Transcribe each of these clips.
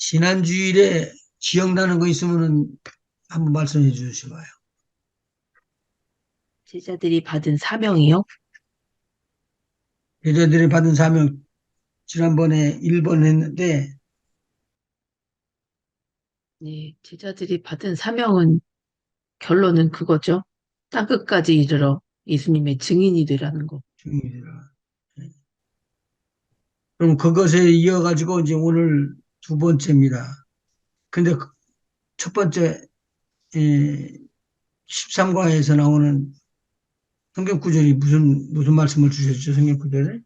지난 주일에 기억나는 거 있으면은 한번 말씀해 주시봐요. 제자들이 받은 사명이요? 여자들이 받은 사명 지난번에 1번 했는데 네, 제자들이 받은 사명은 결론은 그거죠. 땅끝까지 이르러 예수님의 증인이 되라는 거. 중이더라. 그럼 그것에 이어가지고 이제 오늘 두 번째입니다. 근데 첫 번째 13과에서 나오는 성경 구절이 무슨 말씀을 주셨죠? 성경 구절에?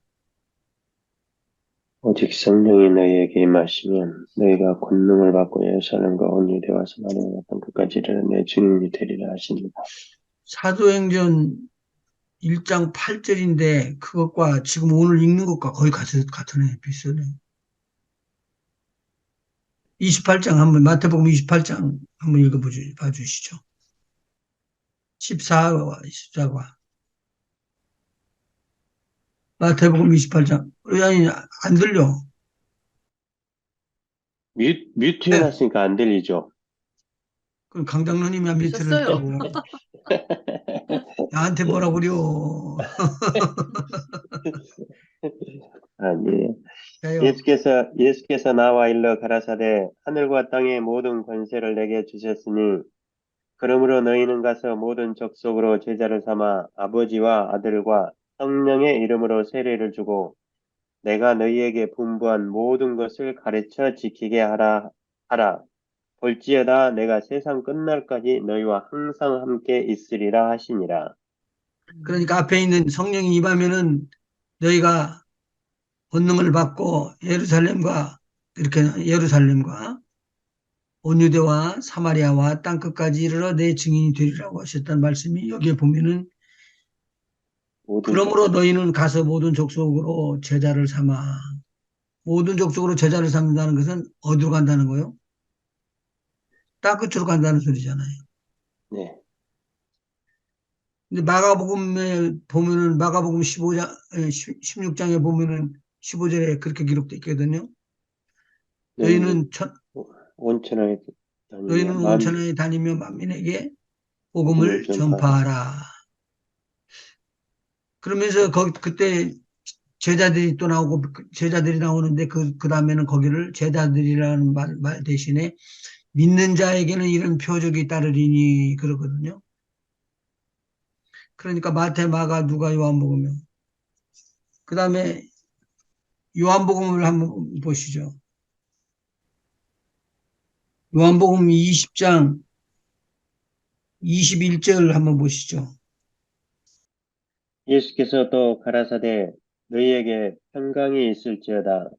오직 성령이 너희에게 임하시면 너희가 권능을 받고 예루살렘과 온 유대와 사마리아와 땅끝까지 이르러 내 증인이 되리라 하십니다. 사도행전 1장 8절인데 그것과 지금 오늘 읽는 것과 거의 같으네. 비슷하네. 28장 한번 마태복음 28장 한번 봐주시죠. 14과 14과 마태복음 28장. 아니 안 들려. 뮤트 네. 해놨으니까 안 들리죠? 그럼 강장로님이 한 밑을 하셨어요. 했다고 나한테 뭐라 그려. 아니에요. 자요. 예수께서 나와 일러 가라사대 하늘과 땅의 모든 권세를 내게 주셨으니 그러므로 너희는 가서 모든 족속으로 제자를 삼아 아버지와 아들과 성령의 이름으로 세례를 주고 내가 너희에게 분부한 모든 것을 가르쳐 지키게 하라. 볼지어다 내가 세상 끝날까지 너희와 항상 함께 있으리라 하시니라. 그러니까 앞에 있는 성령이 임하면은 너희가 권능을 받고 예루살렘과 온 유대와 사마리아와 땅끝까지 이르러 내 증인이 되리라고 하셨다는 말씀이 여기에 보면은 모든 그러므로 족속. 너희는 가서 모든 족속으로 제자를 삼아. 모든 족속으로 제자를 삼는다는 것은 어디로 간다는 거요? 땅끝으로 간다는 소리잖아요. 네. 근데 마가복음에 보면은 마가복음 15장, 16장에 보면은 15절에 그렇게 기록되어 있거든요. 너희는 너희는 천, 온천하에 다니며 너희는 온천하에 다니며 만민에게 복음을 복음을 전파하라. 전파하라. 그러면서 그때 제자들이 또 나오고 제자들이 나오는데 그 다음에는 거기를 제자들이라는 말 대신에 믿는 자에게는 이런 표적이 따르리니 그러거든요. 그러니까 마태, 마가, 누가, 요한복음이요. 그 다음에 요한복음을 한번 보시죠. 요한복음 20장 21절 한번 보시죠. 예수께서 또 가라사대 너희에게 평강이 있을지어다.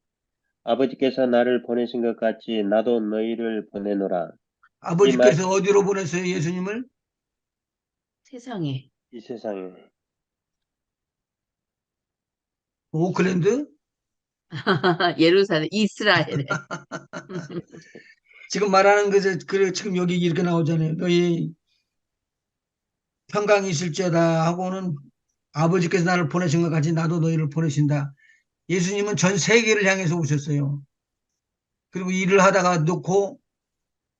아버지께서 나를 보내신 것 같이 나도 너희를 보내노라. 이 아버지께서 말씀 어디로 보냈어요, 예수님을? 세상에. 이 세상에 오클랜드? 예루살렘, 이스라엘에. 지금 말하는 것에, 그래, 지금 여기 이렇게 나오잖아요. 너희 평강이 있을지어다 하고는 아버지께서 나를 보내신 것 같이 나도 너희를 보내신다. 예수님은 전 세계를 향해서 오셨어요. 그리고 일을 하다가 놓고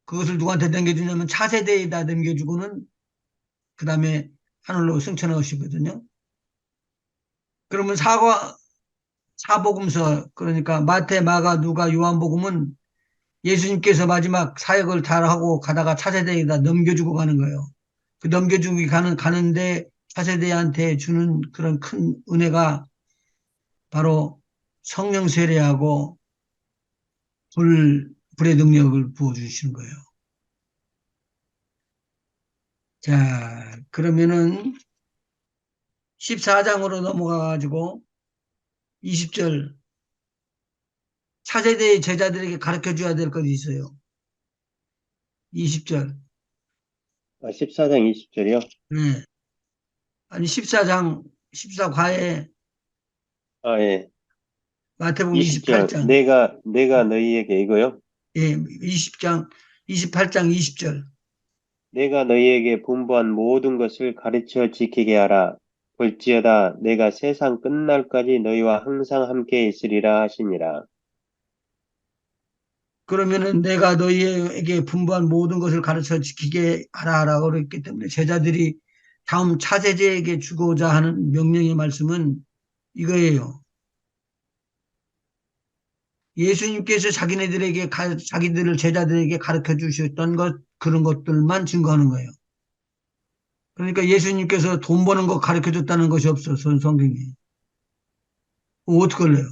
그것을 누구한테 넘겨주냐면 차세대에다 넘겨주고는 그 다음에 하늘로 승천하시거든요. 그러면 사복음서, 그러니까 마태, 마가, 누가, 요한복음은 예수님께서 마지막 사역을 다 하고 가다가 차세대에다 넘겨주고 가는 거예요. 그 넘겨주기 가는데 차세대한테 주는 그런 큰 은혜가 바로 성령 세례하고 불의 능력을 부어주시는 거예요. 자, 그러면은 14장으로 넘어가가지고 20절 차세대의 제자들에게 가르쳐 줘야 될 것이 있어요. 20절. 14장 20절이요. 네. 아니 14장 14과에 아, 예. 마태복음 20절. 28장. 내가 너희에게 이거요. 예, 20장 28장 20절. 내가 너희에게 분부한 모든 것을 가르쳐 지키게 하라. 볼지어다 내가 세상 끝날까지 너희와 항상 함께 있으리라 하시니라. 그러면은 내가 너희에게 분부한 모든 것을 가르쳐 지키게 하라라고 그랬기 때문에 제자들이 다음 차세대에게 주고자 하는 명령의 말씀은 이거예요. 예수님께서 자기네들에게 자기들을 제자들에게 가르쳐 주셨던 것 그런 것들만 증거하는 거예요. 그러니까 예수님께서 돈 버는 거 가르쳐 줬다는 것이 없어 성경에. 어떻게 할래요?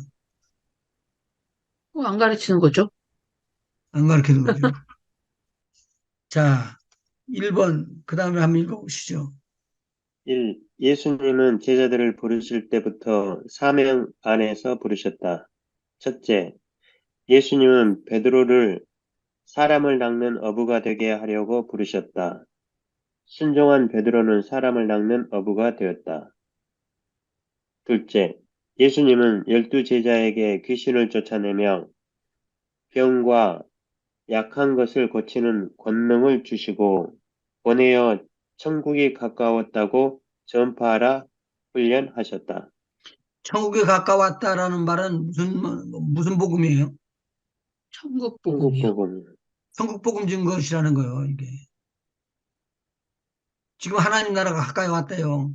안 가르치는 거죠? 안 가르쳐 준 거죠. 자, 1번 그 다음에 한번 읽어보시죠. 1. 예수님은 제자들을 부르실 때부터 사명 안에서 부르셨다. 첫째, 예수님은 베드로를 사람을 낚는 어부가 되게 하려고 부르셨다. 순종한 베드로는 사람을 낚는 어부가 되었다. 둘째, 예수님은 12제자에게 귀신을 쫓아내며 병과 약한 것을 고치는 권능을 주시고 보내어 천국이 가까웠다고 전파하라 훈련하셨다. 천국에 가까웠다라는 말은 무슨 복음이에요? 천국 천국 복음이요. 복음. 천국 복음 준 것이라는 거예요, 이게. 지금 하나님 나라가 가까이 왔대요.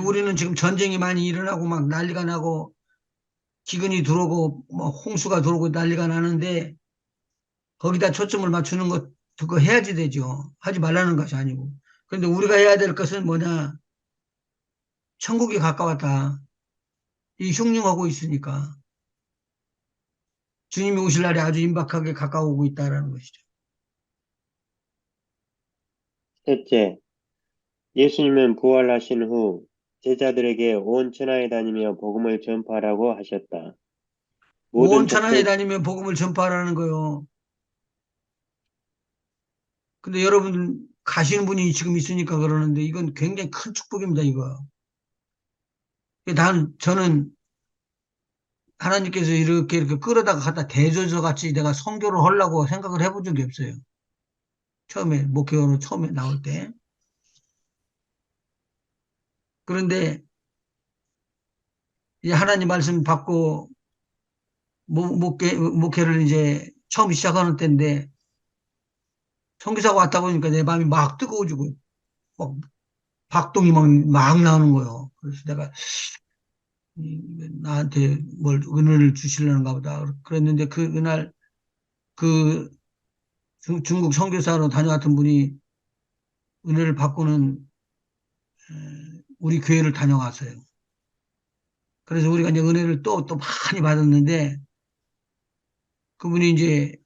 우리는 지금 전쟁이 많이 일어나고 막 난리가 나고 기근이 들어오고 뭐 홍수가 들어오고 난리가 나는데 거기다 초점을 맞추는 것 그거 해야지 되죠. 하지 말라는 것이 아니고. 그런데 우리가 해야 될 것은 뭐냐? 천국이 가까웠다. 이 흉흉하고 있으니까 주님이 오실 날이 아주 임박하게 가까우고 있다라는 것이죠. 셋째, 예수님은 부활하신 후 제자들에게 온 천하에 다니며 복음을 전파하라고 하셨다. 모든 온 천하에 족속, 다니면 복음을 전파하라는 거요. 근데 여러분 가시는 분이 지금 있으니까 그러는데 이건 굉장히 큰 축복입니다, 이거. 저는 하나님께서 이렇게 끌어다가 갖다 대줘서 같이 내가 선교를 하려고 생각을 해본 적이 없어요. 처음에, 목회로 처음에 나올 때. 그런데 이제 하나님 말씀 받고 목회를 이제 처음 시작하는 때인데 선교사가 왔다 보니까 내 마음이 막 뜨거워지고 막 박동이 막 나오는 거예요. 그래서 내가 나한테 뭘 은혜를 주시려는가 보다. 그랬는데 그날 그 중국 선교사로 다녀왔던 분이 은혜를 받고는 우리 교회를 다녀갔어요. 그래서 우리가 이제 은혜를 또 많이 받았는데 그분이 이제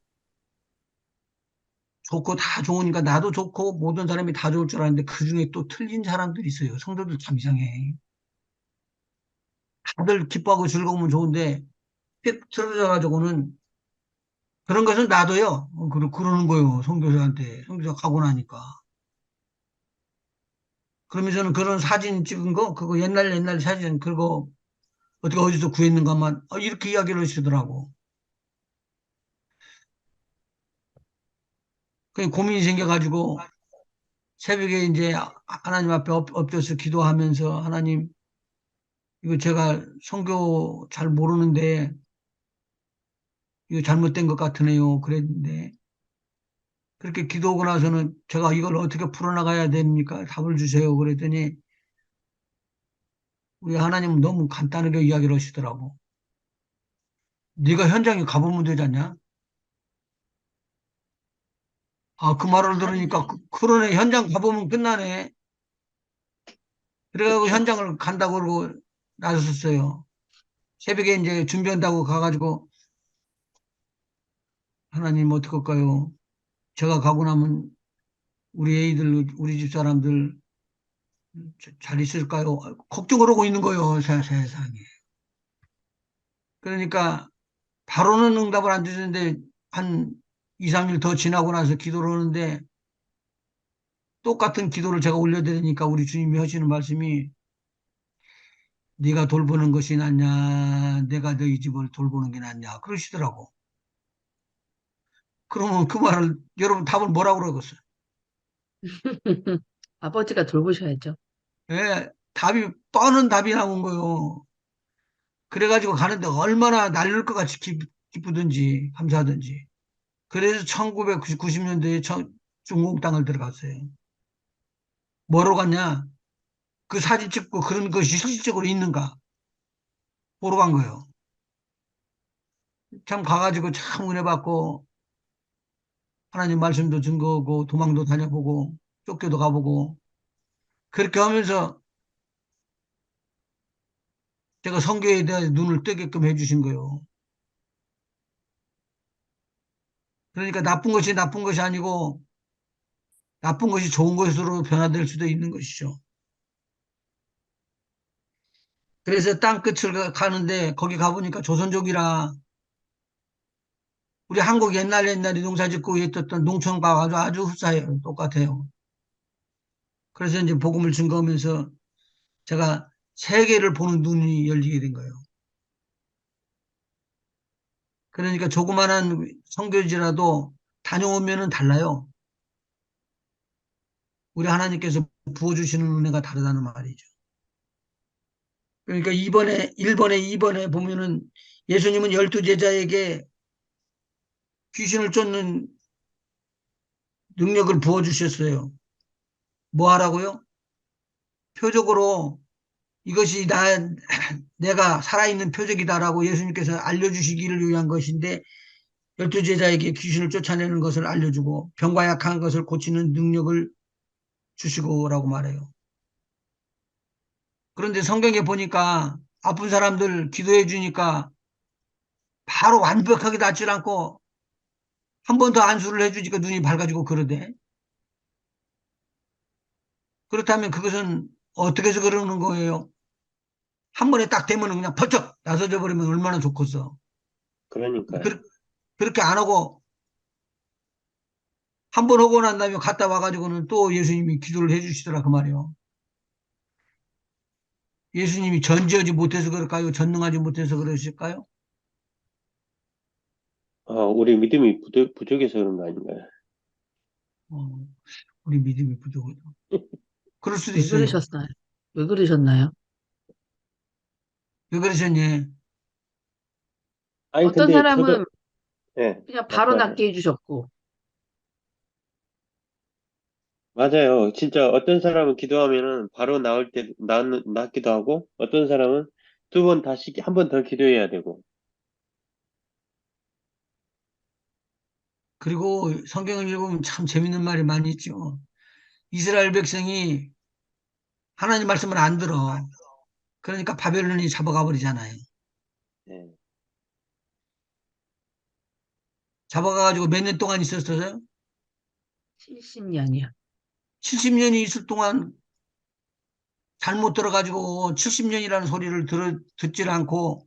좋고 다 좋으니까 나도 좋고 모든 사람이 다 좋을 줄 알았는데 그중에 또 틀린 사람들이 있어요. 성도들 참 이상해. 다들 기뻐하고 즐거우면 좋은데 삐 틀어져가지고는 그런 것은 놔둬요. 그러는 거예요. 선교사한테. 선교사 가고 나니까. 그러면서는 그런 사진 찍은 거, 그거 옛날 사진, 그거 어떻게 어디서 구했는가만, 이렇게 이야기를 하시더라고. 그 고민이 생겨가지고 새벽에 이제 하나님 앞에 엎드려서 기도하면서 하나님, 이거 제가 선교 잘 모르는데 이거 잘못된 것 같으네요. 그랬는데 그렇게 기도하고 나서는 제가 이걸 어떻게 풀어나가야 됩니까? 답을 주세요. 그랬더니 우리 하나님은 너무 간단하게 이야기를 하시더라고. 네가 현장에 가보면 되지 않냐? 아, 그 말을 들으니까 그러네. 현장 가보면 끝나네. 그래가지고 그쵸? 현장을 간다고 그러고 나섰어요. 새벽에 이제 준비한다고 가가지고 하나님 어떡할까요? 제가 가고 나면 우리 애들, 우리 집 사람들 잘 있을까요? 걱정을 하고 있는 거예요. 세상에. 그러니까 바로는 응답을 안 주는데 한 2, 3일 더 지나고 나서 기도를 하는데 똑같은 기도를 제가 올려드리니까 우리 주님이 하시는 말씀이 네가 돌보는 것이 낫냐 내가 너희 집을 돌보는 게 낫냐 그러시더라고. 그러면 그 말을 여러분 답을 뭐라고 그러겠어요? 아버지가 돌보셔야죠. 예, 답이 뻔한 답이 나온 거예요. 그래가지고 가는데 얼마나 날릴 것 같이 기쁘든지 감사하든지. 그래서 1990년대에 중공 땅을 들어갔어요. 뭐로 갔냐? 그 사진 찍고 그런 것이 실질적으로 있는가 보러 간 거예요. 참 가가지고 참 은혜 받고 하나님 말씀도 증거하고 도망도 다녀보고 쫓겨도 가보고 그렇게 하면서 제가 성경에 대해 눈을 뜨게끔 해주신 거예요. 그러니까 나쁜 것이 나쁜 것이 아니고 나쁜 것이 좋은 것으로 변화될 수도 있는 것이죠. 그래서 땅 끝을 가는데 거기 가보니까 조선족이라 우리 한국 옛날에 농사 짓고 있었던 농촌과 아주 흡사해요. 똑같아요. 그래서 이제 복음을 증거하면서 제가 세계를 보는 눈이 열리게 된 거예요. 그러니까 조그만한 선교지라도 다녀오면은 달라요. 우리 하나님께서 부어주시는 은혜가 다르다는 말이죠. 그러니까 이번에 1번에 2번에 보면은 예수님은 12제자에게 귀신을 쫓는 능력을 부어주셨어요. 뭐 하라고요? 표적으로 이것이 내가 살아있는 표적이다라고 예수님께서 알려주시기를 위한 것인데 12제자에게 귀신을 쫓아내는 것을 알려주고 병과 약한 것을 고치는 능력을 주시고라고 말해요. 그런데 성경에 보니까 아픈 사람들 기도해 주니까 바로 완벽하게 낫질 않고 한 번 더 안수를 해주니까 눈이 밝아지고 그러대. 그렇다면 그것은 어떻게 해서 그러는 거예요? 한 번에 딱 되면 그냥 펄쩍 나서져 버리면 얼마나 좋겠어. 그러니까요. 그렇게 안 하고 한 번 하고 난 다음에 갔다 와가지고는 또 예수님이 기도를 해주시더라 그 말이요. 예수님이 전지하지 못해서 그럴까요? 전능하지 못해서 그러실까요? 우리 믿음이 부족해서 그런 거 아닌가요? 어, 우리 믿음이 부족하다. 그럴 수도 왜 있어요. 그러셨나요? 왜 그러셨나요? 왜 그러셨니? 아니, 어떤 근데 저도, 사람은 예, 그냥 바로 말씀하세요. 낫게 해주셨고, 맞아요. 진짜 어떤 사람은 기도하면은 바로 낫기도 하고, 어떤 사람은 두 번 다시, 한 번 더 기도해야 되고. 그리고 성경을 읽으면 참 재밌는 말이 많이 있죠. 이스라엘 백성이 하나님 말씀을 안 들어. 그러니까 바벨론이 잡아가 버리잖아요. 예. 잡아가가지고 몇 년 동안 있었어요? 70년이요. 70년이 있을 동안 잘못 들어가지고 70년이라는 소리를 듣질 않고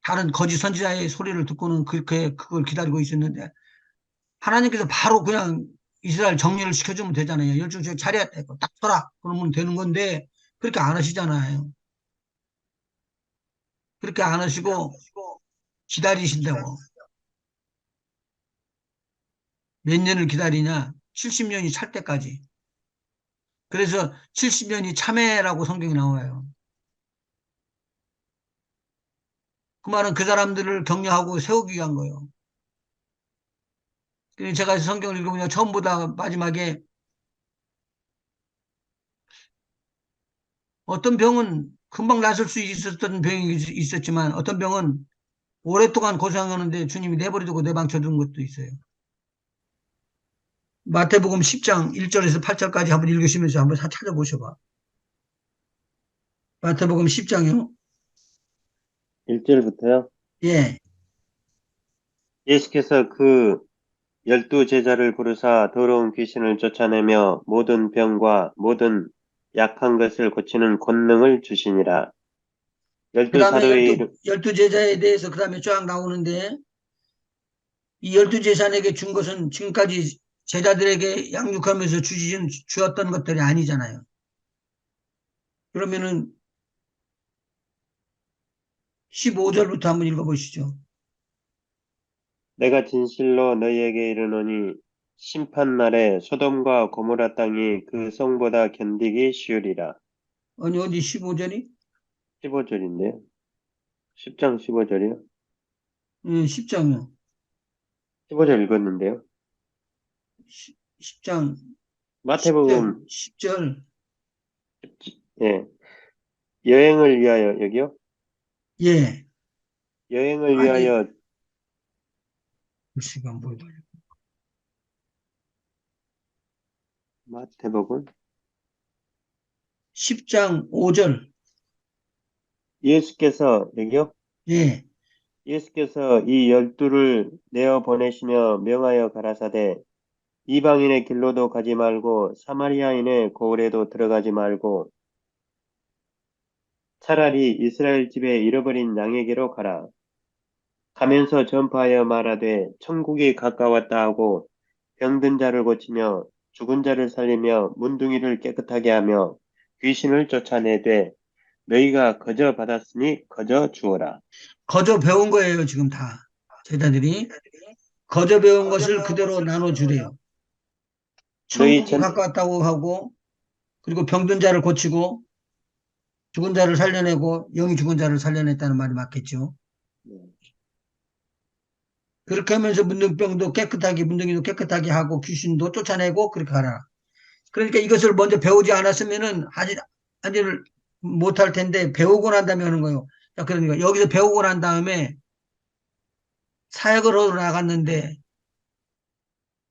다른 거짓 선지자의 소리를 듣고는 그렇게 그걸 기다리고 있었는데 하나님께서 바로 그냥 이스라엘 정리를 시켜주면 되잖아요. 열중씩 차려야 되고 딱 서라 그러면 되는 건데 그렇게 안 하시잖아요. 그렇게 안 하시고 기다리신다고. 몇 년을 기다리냐? 70년이 찰 때까지. 그래서 70년이 참회라고 성경이 나와요. 그 말은 그 사람들을 격려하고 세우기 위한 거예요. 그래서 제가 성경을 읽어보면 처음보다 마지막에 어떤 병은 금방 낫을 수 있었던 병이 있었지만 어떤 병은 오랫동안 고생하는데 주님이 내버려두고 내방쳐둔 것도 있어요. 마태복음 10장 1절에서 8절까지 한번 읽으시면서 한번 찾아보셔봐. 마태복음 10장이요. 1절부터요. 예. 예수께서 그 12제자를 부르사 더러운 귀신을 쫓아내며 모든 병과 모든 약한 것을 고치는 권능을 주시니라. 그 열두 다음에 사도의 이름, 열두 제자에 대해서 그 다음에 쫙 나오는데 이 열두 제자에게 준 것은 지금까지 제자들에게 양육하면서 주었던 것들이 아니잖아요. 그러면은 15절부터 한번 읽어보시죠. 내가 진실로 너희에게 이르노니 심판날에 소돔과 고모라 땅이 그 성보다 견디기 쉬우리라. 아니, 어디 15절이? 15절인데요. 10장 15절이요. 10장이요. 15절 읽었는데요. 10장, 10절, 마태복음 10절. 예, 여행을 위하여 여기요. 예. 여행을 아니, 위하여 글씨가 뭐야. 마태복음 10장 5절. 예수께서 여기요. 예. 예수께서 이 12를 내어 보내시며 명하여 가라사대 이방인의 길로도 가지 말고 사마리아인의 고을에도 들어가지 말고 차라리 이스라엘 집에 잃어버린 양에게로 가라. 가면서 전파하여 말하되 천국이 가까웠다 하고 병든 자를 고치며 죽은 자를 살리며 문둥이를 깨끗하게 하며 귀신을 쫓아내되 너희가 거저 받았으니 거저 주어라. 거저 배운 거예요, 지금 다. 제자들이. 거저 배운 것을 그대로 나눠주래요. 너희 천국이 전 가까웠다고 하고, 그리고 병든 자를 고치고, 죽은 자를 살려내고, 영이 죽은 자를 살려냈다는 말이 맞겠죠. 그렇게 하면서 문둥이도 깨끗하게 하고, 귀신도 쫓아내고, 그렇게 하라. 그러니까 이것을 먼저 배우지 않았으면은 하지를 못할 텐데, 배우고 난 다음에 하는 거예요. 자, 그러니까 여기서 배우고 난 다음에 사역을 하러 나갔는데,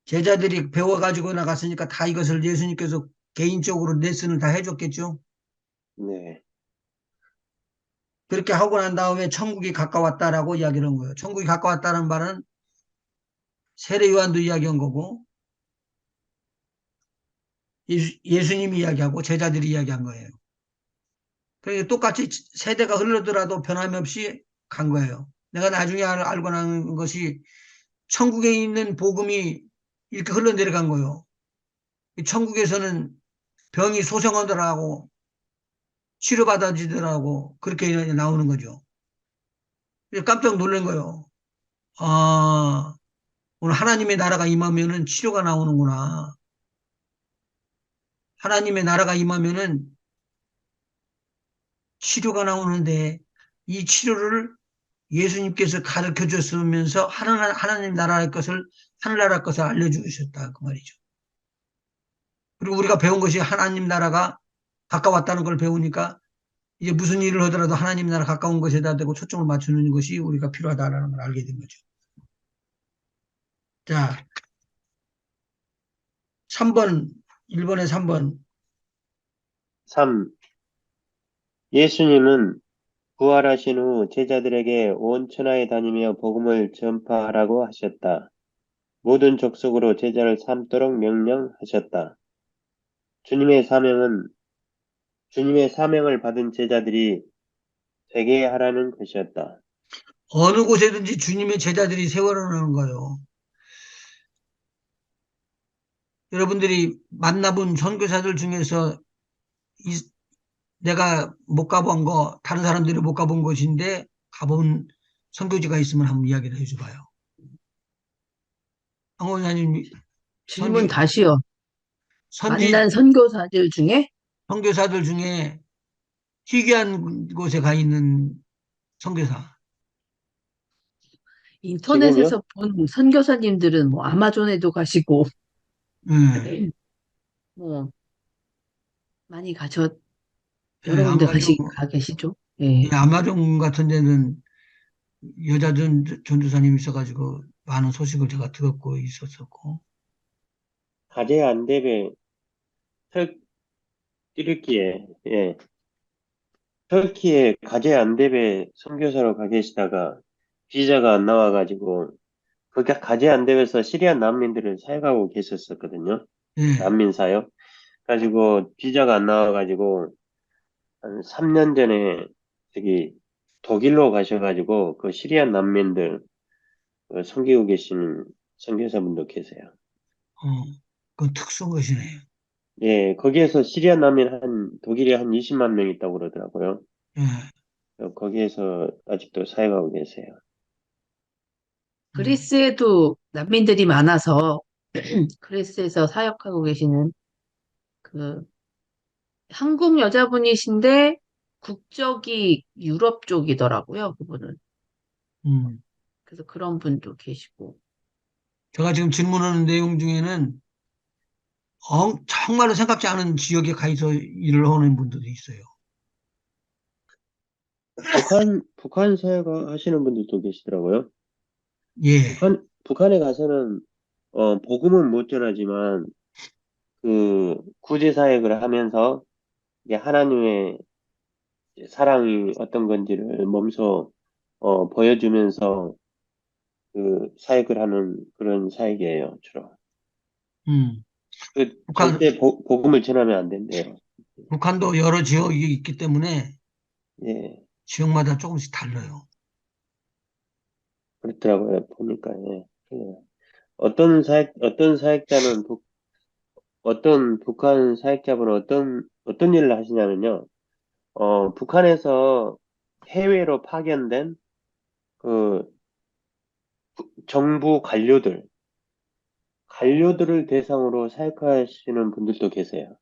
제자들이 배워가지고 나갔으니까 다 이것을 예수님께서 개인적으로 레슨을 다 해줬겠죠. 네, 그렇게 하고 난 다음에 천국이 가까웠다라고 이야기를 한 거예요. 천국이 가까웠다는 말은 세례 요한도 이야기한 거고 예수님이 이야기하고 제자들이 이야기한 거예요. 그러니까 똑같이 세대가 흐르더라도 변함없이 간 거예요. 내가 나중에 알고 난 것이 천국에 있는 복음이 이렇게 흘러내려간 거예요. 천국에서는 병이 소생하더라고 치료받아지더라고 그렇게 나오는 거죠. 깜짝 놀란 거예요. 아, 오늘 하나님의 나라가 임하면은 치료가 나오는구나. 하나님의 나라가 임하면은 치료가 나오는데 이 치료를 예수님께서 가르쳐 줬으면서 하나님 나라의 것을 하늘나라 것을 알려주셨다 그 말이죠. 그리고 우리가 배운 것이 하나님 나라가 가까웠다는 걸 배우니까 이제 무슨 일을 하더라도 하나님 나라 가까운 것에다 대고 초점을 맞추는 것이 우리가 필요하다라는 걸 알게 된 거죠. 자, 3번, 1번에 3번. 3. 예수님은 부활하신 후 제자들에게 온 천하에 다니며 복음을 전파하라고 하셨다. 모든 족속으로 제자를 삼도록 명령하셨다. 주님의 사명은 주님의 사명을 받은 제자들이 되게 하라는 것이었다. 어느 곳에든지 주님의 제자들이 세워놓는 거예요. 여러분들이 만나본 선교사들 중에서 내가 못 가본 거, 다른 사람들이 못 가본 곳인데 가본 선교지가 있으면 한번 이야기를 해줘봐요. 황 원사님, 질문 선지, 다시요. 만난 선지, 선교사들 중에 선교사들 중에 희귀한 곳에 가 있는 선교사. 지금요? 인터넷에서 본 선교사님들은 뭐 아마존에도 가시고 예, 뭐 많이 가셔 예, 여러 군데 가 계시죠. 예, 예. 아마존 같은 데는 여자 전도사님 있어가지고 많은 소식을 제가 들었고 있었었고. 가제 안데베 터키에 예, 터키에 가제 안데베 선교사로 가 계시다가 비자가 안 나와가지고 거기 가제 안데베에서 시리아 난민들을 사역하고 계셨었거든요. 예, 난민 사역. 가지고 비자가 안 나와가지고 한 3년 전에 저기 독일로 가셔가지고 그 시리아 난민들 섬기고 계시는 선교사분도 계세요. 어, 그건 특수한 것이네요. 예, 거기에서 시리아 난민 독일에 한 20만 명 있다고 그러더라고요. 예, 거기에서 아직도 사역하고 계세요. 음, 그리스에도 난민들이 많아서 그리스에서 사역하고 계시는 그 한국 여자분이신데 국적이 유럽 쪽이더라고요, 그분은. 음. 그래서 그런 분도 계시고. 제가 지금 질문하는 내용 중에는 정말로 생각지 않은 지역에 가 있어 일을 하는 분들도 있어요. 북한 사회가 하시는 분들도 계시더라고요. 예. 북한에 가서는, 복음은 못 전하지만, 구제 사역을 하면서, 이게 하나님의 사랑이 어떤 건지를 몸소, 보여주면서, 사역을 하는 그런 사역이에요, 주로. 음. 북한, 절대 복음을 전하면 안 된대요. 북한도 여러 지역이 있기 때문에 예, 지역마다 조금씩 달라요. 그렇더라고요, 보니까, 예. 그래요. 어떤 사역자는, 어떤 북한 사역자분은 어떤 일을 하시냐면요. 북한에서 해외로 파견된 그 정부 관료들을 대상으로 사역하시는 분들도 계세요.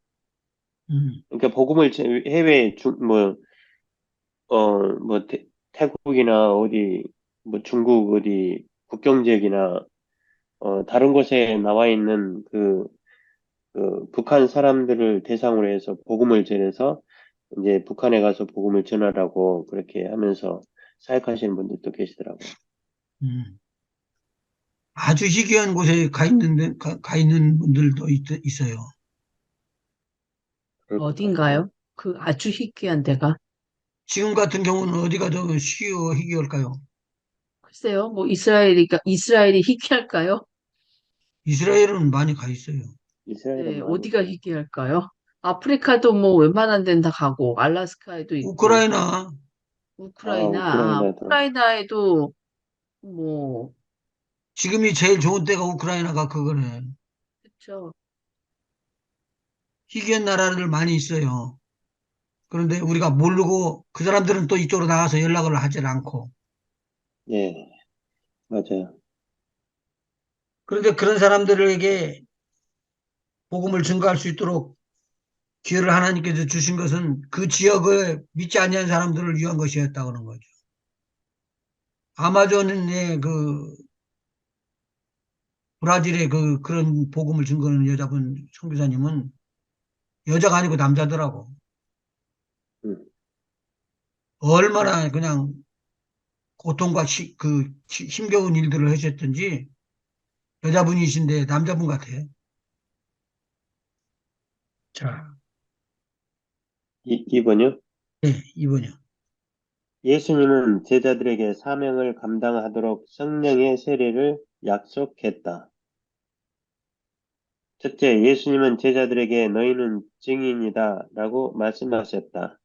음. 그러니까 복음을 해외 태국이나 어디, 뭐 중국 어디 국경 지역이나 다른 곳에 나와 있는 북한 사람들을 대상으로 해서 복음을 전해서 이제 북한에 가서 복음을 전하라고 그렇게 하면서 사역하시는 분들도 계시더라고요. 음. 아주 희귀한 곳에 가 있는 분들도 있어요. 그럴 것 같아요. 어딘가요? 그 아주 희귀한 데가. 지금 같은 경우는 어디가 더 희귀할까요? 글쎄요, 뭐 이스라엘이 희귀할까요? 이스라엘은 많이 가 있어요. 이스라엘은 네, 많이 어디가 희귀할까요? 아프리카도 뭐 웬만한 데는 다 가고, 알라스카에도 있고, 우크라이나, 우크라이나도 우크라이나에도 뭐, 지금이 제일 좋은 때가 우크라이나가 그거네. 그쵸. 희귀한 나라들 많이 있어요. 그런데 우리가 모르고 그 사람들은 또 이쪽으로 나가서 연락을 하질 않고. 예, 맞아요. 그런데 그런 사람들에게 복음을 증거할 수 있도록 기회를 하나님께서 주신 것은 그 지역에 믿지 않는 사람들을 위한 것이었다고 하는 거죠. 아마존의 브라질의 그런 복음을 증거하는 여자분 선교사님은 여자가 아니고 남자더라고. 음, 얼마나 그냥 고통과 힘겨운 일들을 하셨던지 여자분이신데 남자분 같아. 자, 이번요. 예, 이번이요. 예수님은 제자들에게 사명을 감당하도록 성령의 세례를 약속했다. 첫째, 예수님은 제자들에게 너희는 증인이다 라고 말씀하셨다.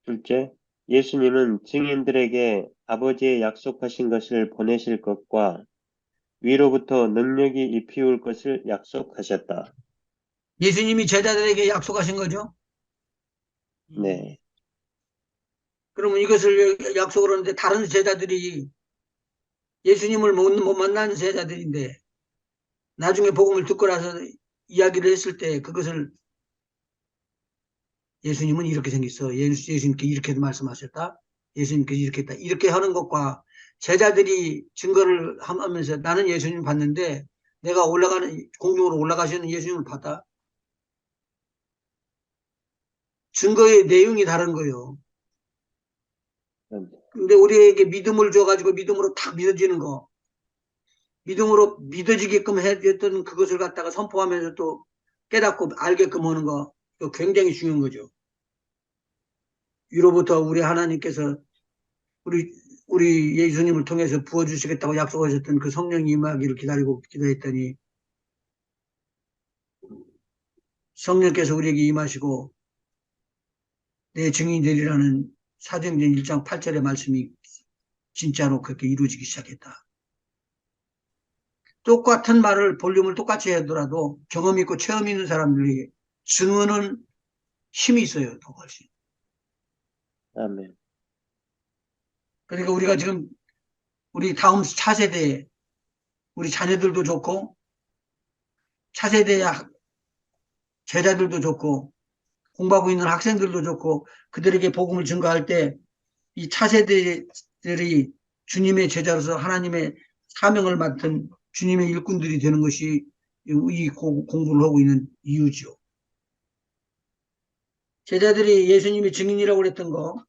둘째, 예수님은 증인들에게 아버지의 약속하신 것을 보내실 것과 위로부터 능력이 입히울 것을 약속하셨다. 예수님이 제자들에게 약속하신 거죠. 음, 네, 그러면 이것을 약속을 하는데 다른 제자들이 예수님을 못 만난 제자들인데 나중에 복음을 듣고 나서 이야기를 했을 때 그것을 예수님은 이렇게 생겼어. 예수님께 이렇게 말씀하셨다. 예수님께 이렇게 했다. 이렇게 하는 것과 제자들이 증거를 하면서 나는 예수님 봤는데 내가 공중으로 올라가시는 예수님을 봤다. 증거의 내용이 다른 거예요. 근데 우리에게 믿음을 줘가지고 믿음으로 탁 믿어지는 거. 믿음으로 믿어지게끔 해줬던 그것을 갖다가 선포하면서 또 깨닫고 알게끔 하는 거. 이거 굉장히 중요한 거죠. 위로부터 우리 하나님께서 우리 우리 예수님을 통해서 부어주시겠다고 약속하셨던 그 성령 임하기를 기다리고 기도했더니 성령께서 우리에게 임하시고 내 증인이 되리라는 사도행전 1장 8절의 말씀이 진짜로 그렇게 이루어지기 시작했다. 똑같은 말을 볼륨을 똑같이 하더라도 경험 있고 체험 있는 사람들에게 증언은 힘이 있어요. 더 훨씬. 아멘. 그러니까 우리가 지금 우리 다음 차세대에 우리 자녀들도 좋고 차세대의 제자들도 좋고 공부하고 있는 학생들도 좋고 그들에게 복음을 증거할 때 이 차세대들이 주님의 제자로서 하나님의 사명을 맡은 주님의 일꾼들이 되는 것이 이 공부를 하고 있는 이유죠. 제자들이 예수님의 증인이라고 그랬던 거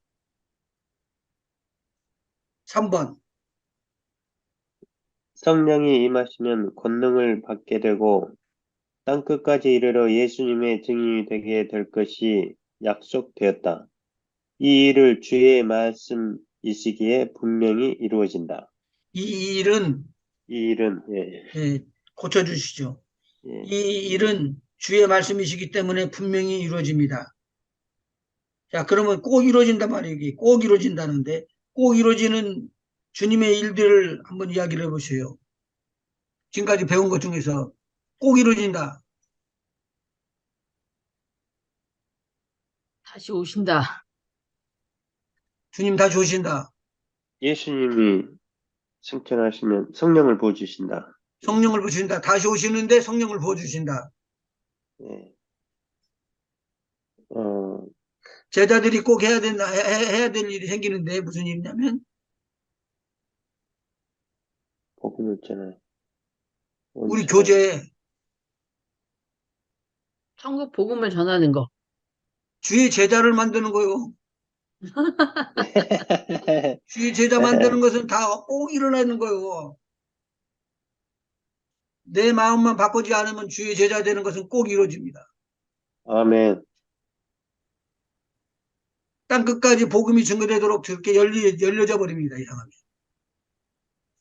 3번. 성령이 임하시면 권능을 받게 되고 땅끝까지 이르러 예수님의 증인이 되게 될 것이 약속되었다. 이 일을 주의 말씀이시기에 분명히 이루어진다. 이 일은 이 일은 예, 예, 고쳐주시죠. 예, 이 일은 주의 말씀이시기 때문에 분명히 이루어집니다. 자, 그러면 꼭 이루어진단 말이에요. 이게 꼭 이루어진다는데 꼭 이루어지는 주님의 일들을 한번 이야기를 해보세요. 지금까지 배운 것 중에서 꼭 이루어진다. 다시 오신다. 주님 다시 오신다. 예수님이 승천하시면 성령을 부어주신다. 성령을 부으신다. 다시 오시는데 성령을 부어주신다. 예, 어, 제자들이 꼭 해야 된다, 해야 될 일이 생기는데 무슨 일이냐면 복음을 전하여 우리 온천하여 교제에 천국 복음을 전하는 거. 주의 제자를 만드는 거요. 주의 제자 만드는 것은 다 꼭 일어나는 거요. 내 마음만 바꾸지 않으면 주의 제자 되는 것은 꼭 이루어집니다. 아멘. 땅 끝까지 복음이 증거되도록 저렇게 열려져 버립니다. 이상하게.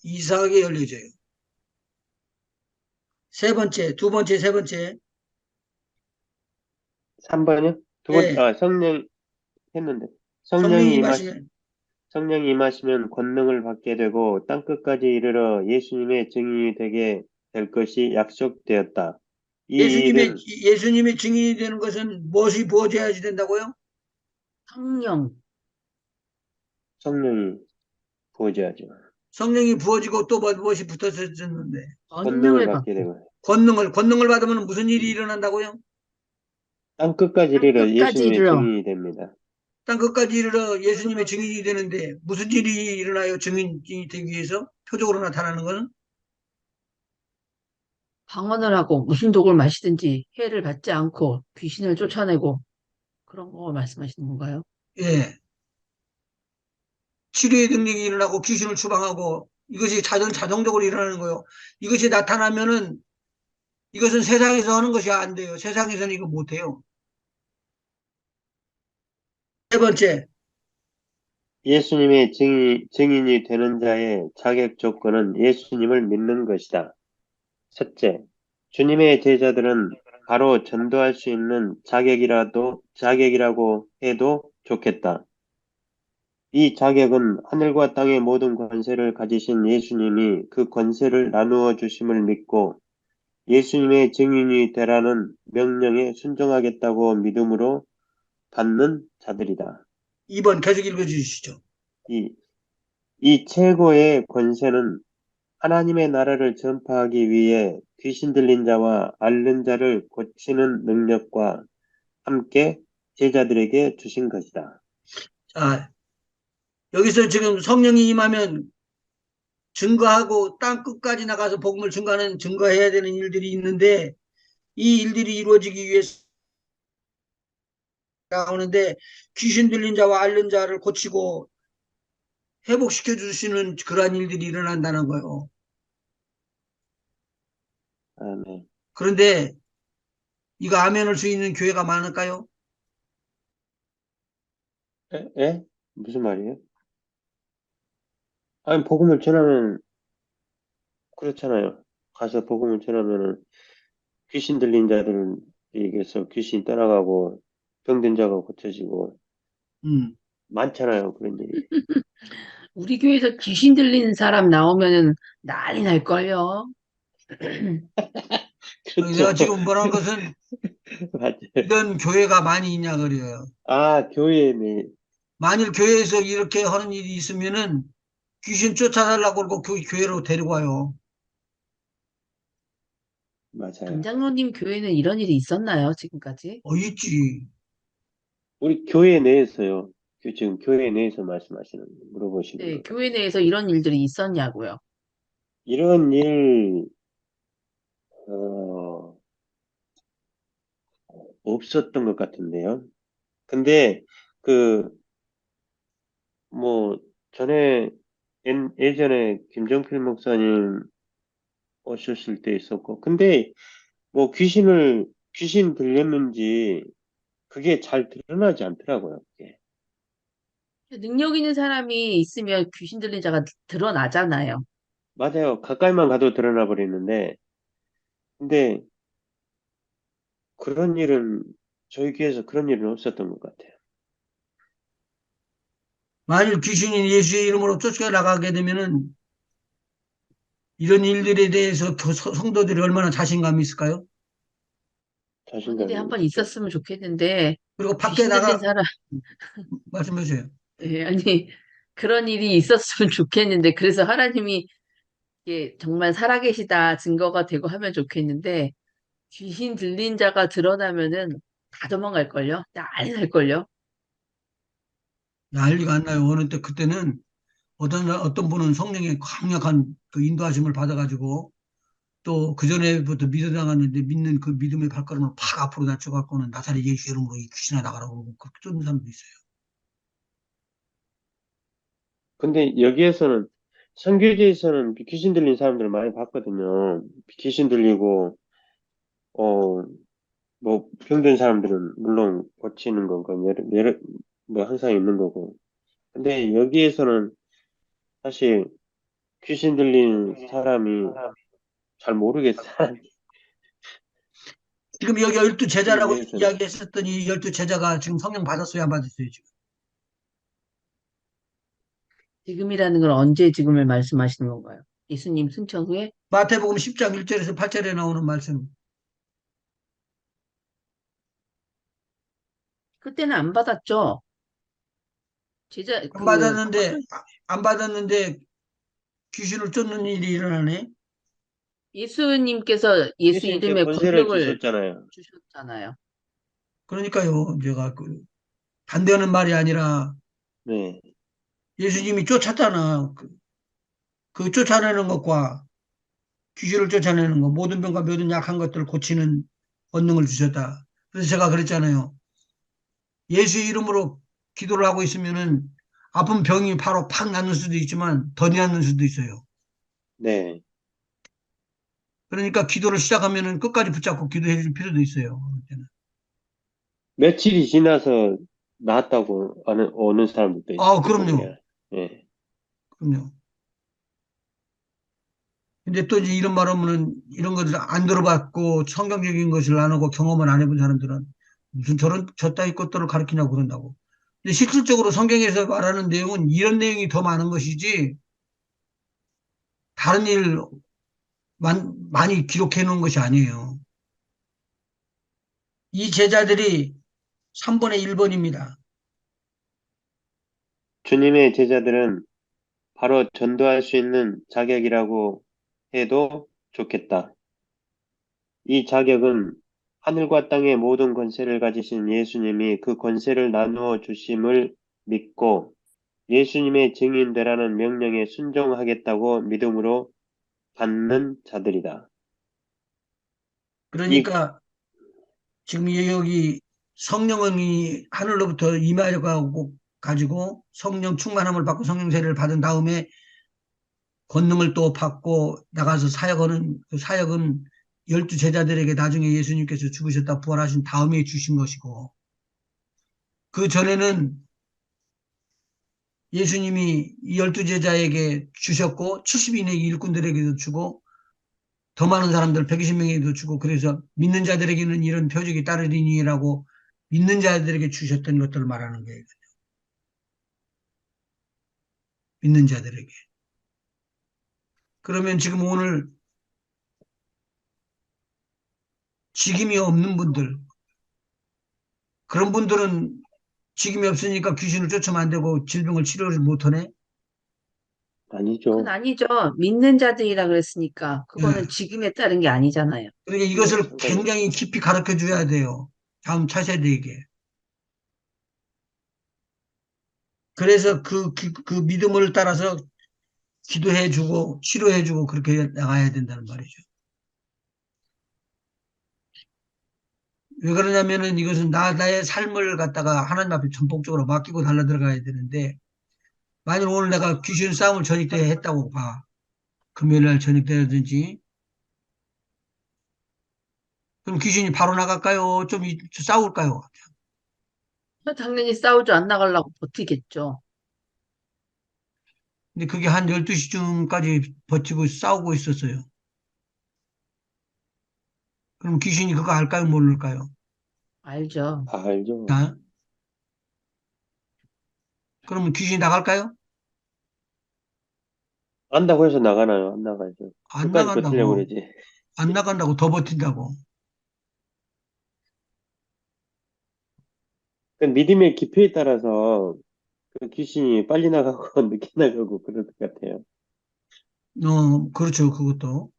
이상하게 열려져요. 세 번째, 두 번째, 세 번째. 3번이요? 두 번, 예, 성령 했는데. 성령이 성령이 임하시면 성령이 임하시면 권능을 받게 되고 땅끝까지 이르러 예수님의 증인이 되게 될 것이 약속되었다. 이 예수님의, 일은 예수님의 증인이 되는 것은 무엇이 부어져야지 된다고요? 성령, 성령이 부어져야죠. 성령이 부어지고 또 무엇이 붙어서 졌는데 권능을 권능을 받게 받고, 되고 권능을 받으면 무슨 일이 일어난다고요? 땅끝까지 땅 이르러 끝까지 예수님의 이르러 증인이 됩니다. 땅 끝까지 이르러 예수님의 증인이 되는데 무슨 일이 일어나요? 증인이 되기 위해서 표적으로 나타나는 것은 방언을 하고 무슨 독을 마시든지 해를 받지 않고 귀신을 쫓아내고 그런 거 말씀하시는 건가요? 예, 치료의 능력이 일어나고 귀신을 추방하고 이것이 자동적으로 일어나는 거예요. 이것이 나타나면은 이것은 세상에서 하는 것이 안 돼요. 세상에서는 이거 못 해요. 세 번째, 예수님의 증인이 되는 자의 자격 조건은 예수님을 믿는 것이다. 셋째, 주님의 제자들은 바로 전도할 수 있는 자격이라고 해도 좋겠다. 이 자격은 하늘과 땅의 모든 권세를 가지신 예수님이 그 권세를 나누어 주심을 믿고 예수님의 증인이 되라는 명령에 순종하겠다고 믿음으로 받는 자들이다. 2번 계속 읽어주시죠. 이, 이 최고의 권세는 하나님의 나라를 전파하기 위해 귀신 들린 자와 앓는 자를 고치는 능력과 함께 제자들에게 주신 것이다. 자, 여기서 지금 성령이 임하면 증거하고 땅 끝까지 나가서 복음을 증거해야 되는 일들이 있는데 이 일들이 이루어지기 위해서 나오는데 귀신 들린 자와 앓는 자를 고치고 회복시켜 주시는 그러한 일들이 일어난다는 거예요. 아멘. 그런데 이거 아멘할 수 있는 교회가 많을까요? 에? 무슨 말이에요? 아니, 복음을 전하면 그렇잖아요. 가서 복음을 전하면은 귀신 들린 자들에게서 귀신 떠나가고 병든 자가 고쳐지고 음. 많잖아요. 그런 일이. 우리 교회에서 귀신 들리는 사람 나오면은 난리 날걸요. 내가 그렇죠. 지금 뭐라는 것은 맞아요. 이런 교회가 많이 있냐 그래요. 아, 교회네. 만일 교회에서 이렇게 하는 일이 있으면은 귀신 쫓아달라고 그러고 교회로 데리고 와요. 맞아요. 장장로님 교회는 이런 일이 있었나요, 지금까지? 있지. 우리 교회 내에서요. 지금 교회 내에서 물어보시는 네, 건가요? 교회 내에서 이런 일들이 있었냐고요. 이런 일, 어, 없었던 것 같은데요. 근데, 그, 뭐, 전에, 예전에 김정필 목사님 오셨을 때 있었고, 근데, 뭐, 귀신 들렸는지, 그게 잘 드러나지 않더라고요, 그게. 능력 있는 사람이 있으면 귀신 들린 자가 드러나잖아요. 맞아요. 가까이만 가도 드러나 버리는데, 근데, 그런 일은, 저희 교회에서 그런 일은 없었던 것 같아요. 만일 귀신이 예수의 이름으로 쫓겨나가게 되면은 이런 일들에 대해서 성도들이 얼마나 자신감이 있을까요? 그런 일이 자신감이 한 번 있죠. 있었으면 좋겠는데, 그리고 밖에 귀신 들린 나가, 사람, 말씀하세요. 예, 아니, 그런 일이 있었으면 좋겠는데, 그래서 하나님이 이게 정말 살아계시다 증거가 되고 하면 좋겠는데, 귀신 들린 자가 드러나면은 다 도망갈걸요? 난리 날걸요? 난리가 안 나요. 어느 때 그때는 어떤 분은 성령의 강력한 그 인도하심을 받아가지고 또 그전에부터 믿어나갔는데 믿는 그 믿음의 발걸음을 팍 앞으로 낮춰갖고는 나사렛 예수 이름으로 이 귀신아 나가라고 그러고 그렇게 쫓는 사람도 있어요. 근데 여기에서는 선교지에서는 귀신 들린 사람들을 많이 봤거든요. 귀신 들리고 어 뭐 병든 사람들은 물론 고치는 거고 뭐 항상 있는 거고. 근데 여기에서는 사실 귀신 들린 사람이 잘 모르겠어요. 지금 여기 열두 여기 제자라고 내에서는 이야기했었더니 열두 제자가 지금 성령 받았어요, 안 받았어요, 지금? 지금이라는 건 언제 지금을 말씀하시는 건가요? 예수님 승천 후에? 마태복음 10장 1절에서 8절에 나오는 말씀. 그때는 안 받았죠? 제자, 안 받았는데, 안 받았는데 귀신을 쫓는 일이 일어나네. 예수님께서 예수 예수님께 이름의 권세를 권력을 주셨잖아요. 주셨잖아요. 그러니까요, 제가 반대하는 말이 아니라 네, 예수님이 쫓았잖아. 그 쫓아내는 것과 귀신을 쫓아내는 것, 모든 병과 모든 약한 것들을 고치는 권능을 주셨다. 그래서 제가 그랬잖아요. 예수의 이름으로 기도를 하고 있으면은 아픈 병이 바로 팍 낫는 수도 있지만 더 낫는 수도 있어요. 네. 그러니까 기도를 시작하면은 끝까지 붙잡고 기도해 줄 필요도 있어요. 며칠이 지나서 나았다고 오는 사람들도 아, 있고 그럼요. 그래요. 예. 그럼요. 근데 또 이제 이런 말 하면은 이런 것을 안 들어봤고 성경적인 것을 안 하고 경험을 안 해본 사람들은 무슨 저 따위 것들을 가르치냐고 그런다고. 근데 실질적으로 성경에서 말하는 내용은 이런 내용이 더 많은 것이지 다른 많이 기록해 놓은 것이 아니에요. 이 제자들이 3분의 1번입니다. 주님의 제자들은 바로 전도할 수 있는 자격이라고 해도 좋겠다. 이 자격은 하늘과 땅의 모든 권세를 가지신 예수님이 그 권세를 나누어 주심을 믿고 예수님의 증인되라는 명령에 순종하겠다고 믿음으로 받는 자들이다. 이, 그러니까 지금 여기 성령이 하늘로부터 임하여가고 가지고 성령 충만함을 받고 성령 세례를 받은 다음에 권능을 또 받고 나가서 사역하는 그 사역은 열두 제자들에게 나중에 예수님께서 죽으셨다 부활하신 다음에 주신 것이고 그 전에는 예수님이 이 열두 제자에게 주셨고 70인의 일꾼들에게도 주고 더 많은 사람들 120명에게도 주고 그래서 믿는 자들에게는 이런 표적이 따르리니라고 믿는 자들에게 주셨던 것들을 말하는 거예요. 믿는 자들에게. 그러면 지금 오늘 직임이 없는 분들 그런 분들은 직임이 없으니까 귀신을 쫓으면 안 되고 질병을 치료를 못하네. 그건 아니죠. 아니죠. 믿는 자들이라 그랬으니까. 그거는 예. 지금에 따른 게 아니잖아요. 그러니까 네, 이것을 상관이 굉장히 깊이 가르쳐 줘야 돼요. 다음 차세대에게. 그래서 그 믿음을 따라서 기도해주고 치료해주고 그렇게 나가야 된다는 말이죠. 왜 그러냐면은 이것은 나의 삶을 갖다가 하나님 앞에 전폭적으로 맡기고 달려 들어가야 되는데, 만일 오늘 내가 귀신 싸움을 저녁 때 했다고 봐. 금요일 날 저녁 때라든지. 그럼 귀신이 바로 나갈까요? 좀 싸울까요? 당연히 싸우죠. 안 나가려고 버티겠죠. 근데 그게 한 12시쯤까지 버티고 싸우고 있었어요. 그럼 귀신이 그거 알까요? 모를까요? 알죠. 알죠. 자, 그러면 귀신이 나갈까요? 안다고 해서 나가나요? 안 나가죠. 안 끝까지 버티려고 나간다고. 그러지. 안 나간다고 더 버틴다고. 그 믿음의 깊이에 따라서 그 귀신이 빨리 나가고 늦게 나가고 그럴 것 같아요. 그렇죠. 그것도.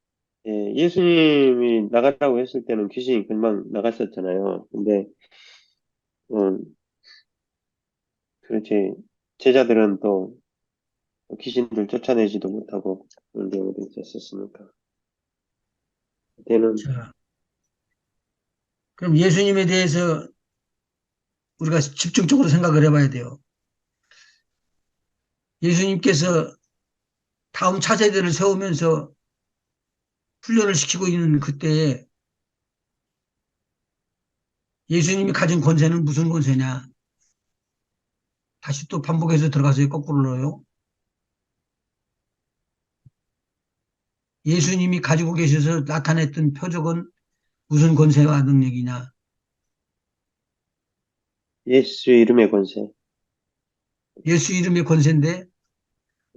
예, 예수님이 나가라고 했을 때는 귀신이 금방 나갔었잖아요. 근데, 음, 그렇지. 제자들은 또 귀신들 쫓아내지도 못하고 그런 경우도 있었으니까. 그때는, 자, 그럼 예수님에 대해서 우리가 집중적으로 생각을 해봐야 돼요. 예수님께서 다음 차세대를 세우면서 훈련을 시키고 있는 그때에 예수님이 가진 권세는 무슨 권세냐? 다시 또 반복해서 들어가서 거꾸로요. 예수님이 가지고 계셔서 나타냈던 표적은 무슨 권세와 능력이냐? 예수 이름의 권세. 예수 이름의 권세인데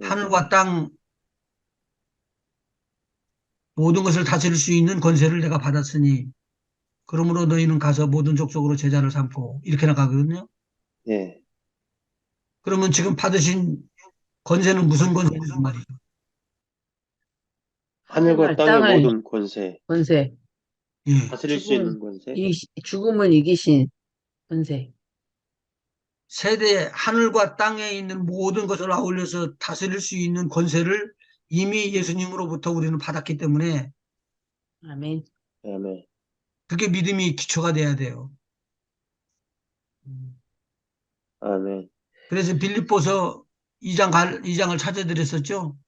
예, 하늘과 땅 모든 것을 다스릴 수 있는 권세를 내가 받았으니 그러므로 너희는 가서 모든 족속으로 제자를 삼고 이렇게 나가거든요. 예. 그러면 지금 받으신 권세는 무슨 권세냐 말이죠. 하늘과 하늘과 땅의 땅을 모든 권세, 권세. 예. 다스릴 수 있는 권세. 죽음은 이기신 권세. 세대 하늘과 땅에 있는 모든 것을 아울러서 다스릴 수 있는 권세를 이미 예수님으로부터 우리는 받았기 때문에 아멘. 아멘. 그게 믿음이 기초가 돼야 돼요. 음. 아멘. 그래서 빌립보서 2장을 찾아드렸었죠.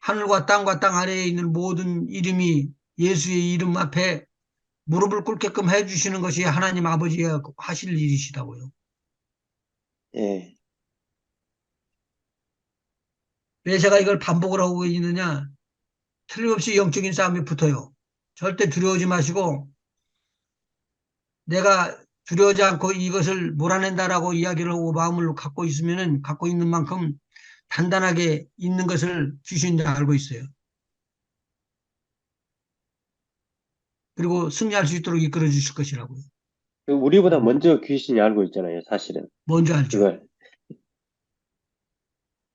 하늘과 땅과 땅 아래에 있는 모든 이름이 예수의 이름 앞에 무릎을 꿇게끔 해주시는 것이 하나님 아버지가 하실 일이시다고요. 예, 왜 제가 이걸 반복을 하고 있느냐? 틀림없이 영적인 싸움이 붙어요. 절대 두려워하지 마시고 내가 두려워하지 않고 이것을 몰아낸다라고 이야기를 하고 마음을 갖고 있으면은 갖고 있는 만큼 단단하게 있는 것을 귀신이 알고 있어요. 그리고 승리할 수 있도록 이끌어 주실 것이라고요. 우리보다 먼저 귀신이 알고 있잖아요, 사실은. 뭔지 알죠? 그걸.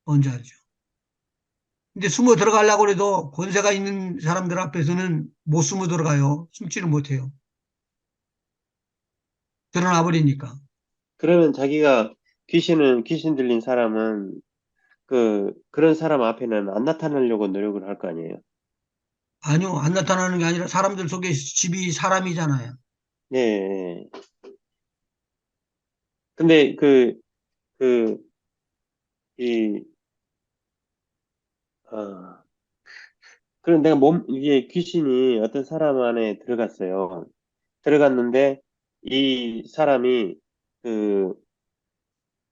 뭔지 알죠? 근데 숨어 들어가려고 해도 권세가 있는 사람들 앞에서는 못 숨어 들어가요. 숨지를 못해요. 드러나 버리니까. 그러면 자기가 귀신 들린 사람은 그런 사람 앞에는 안 나타나려고 노력을 할 거 아니에요. 아니요, 안 나타나는 게 아니라 사람들 속에 집이 사람이잖아요. 예, 예. 근데 그, 이, 아, 그럼 이게 귀신이 어떤 사람 안에 들어갔어요. 들어갔는데 이 사람이 그,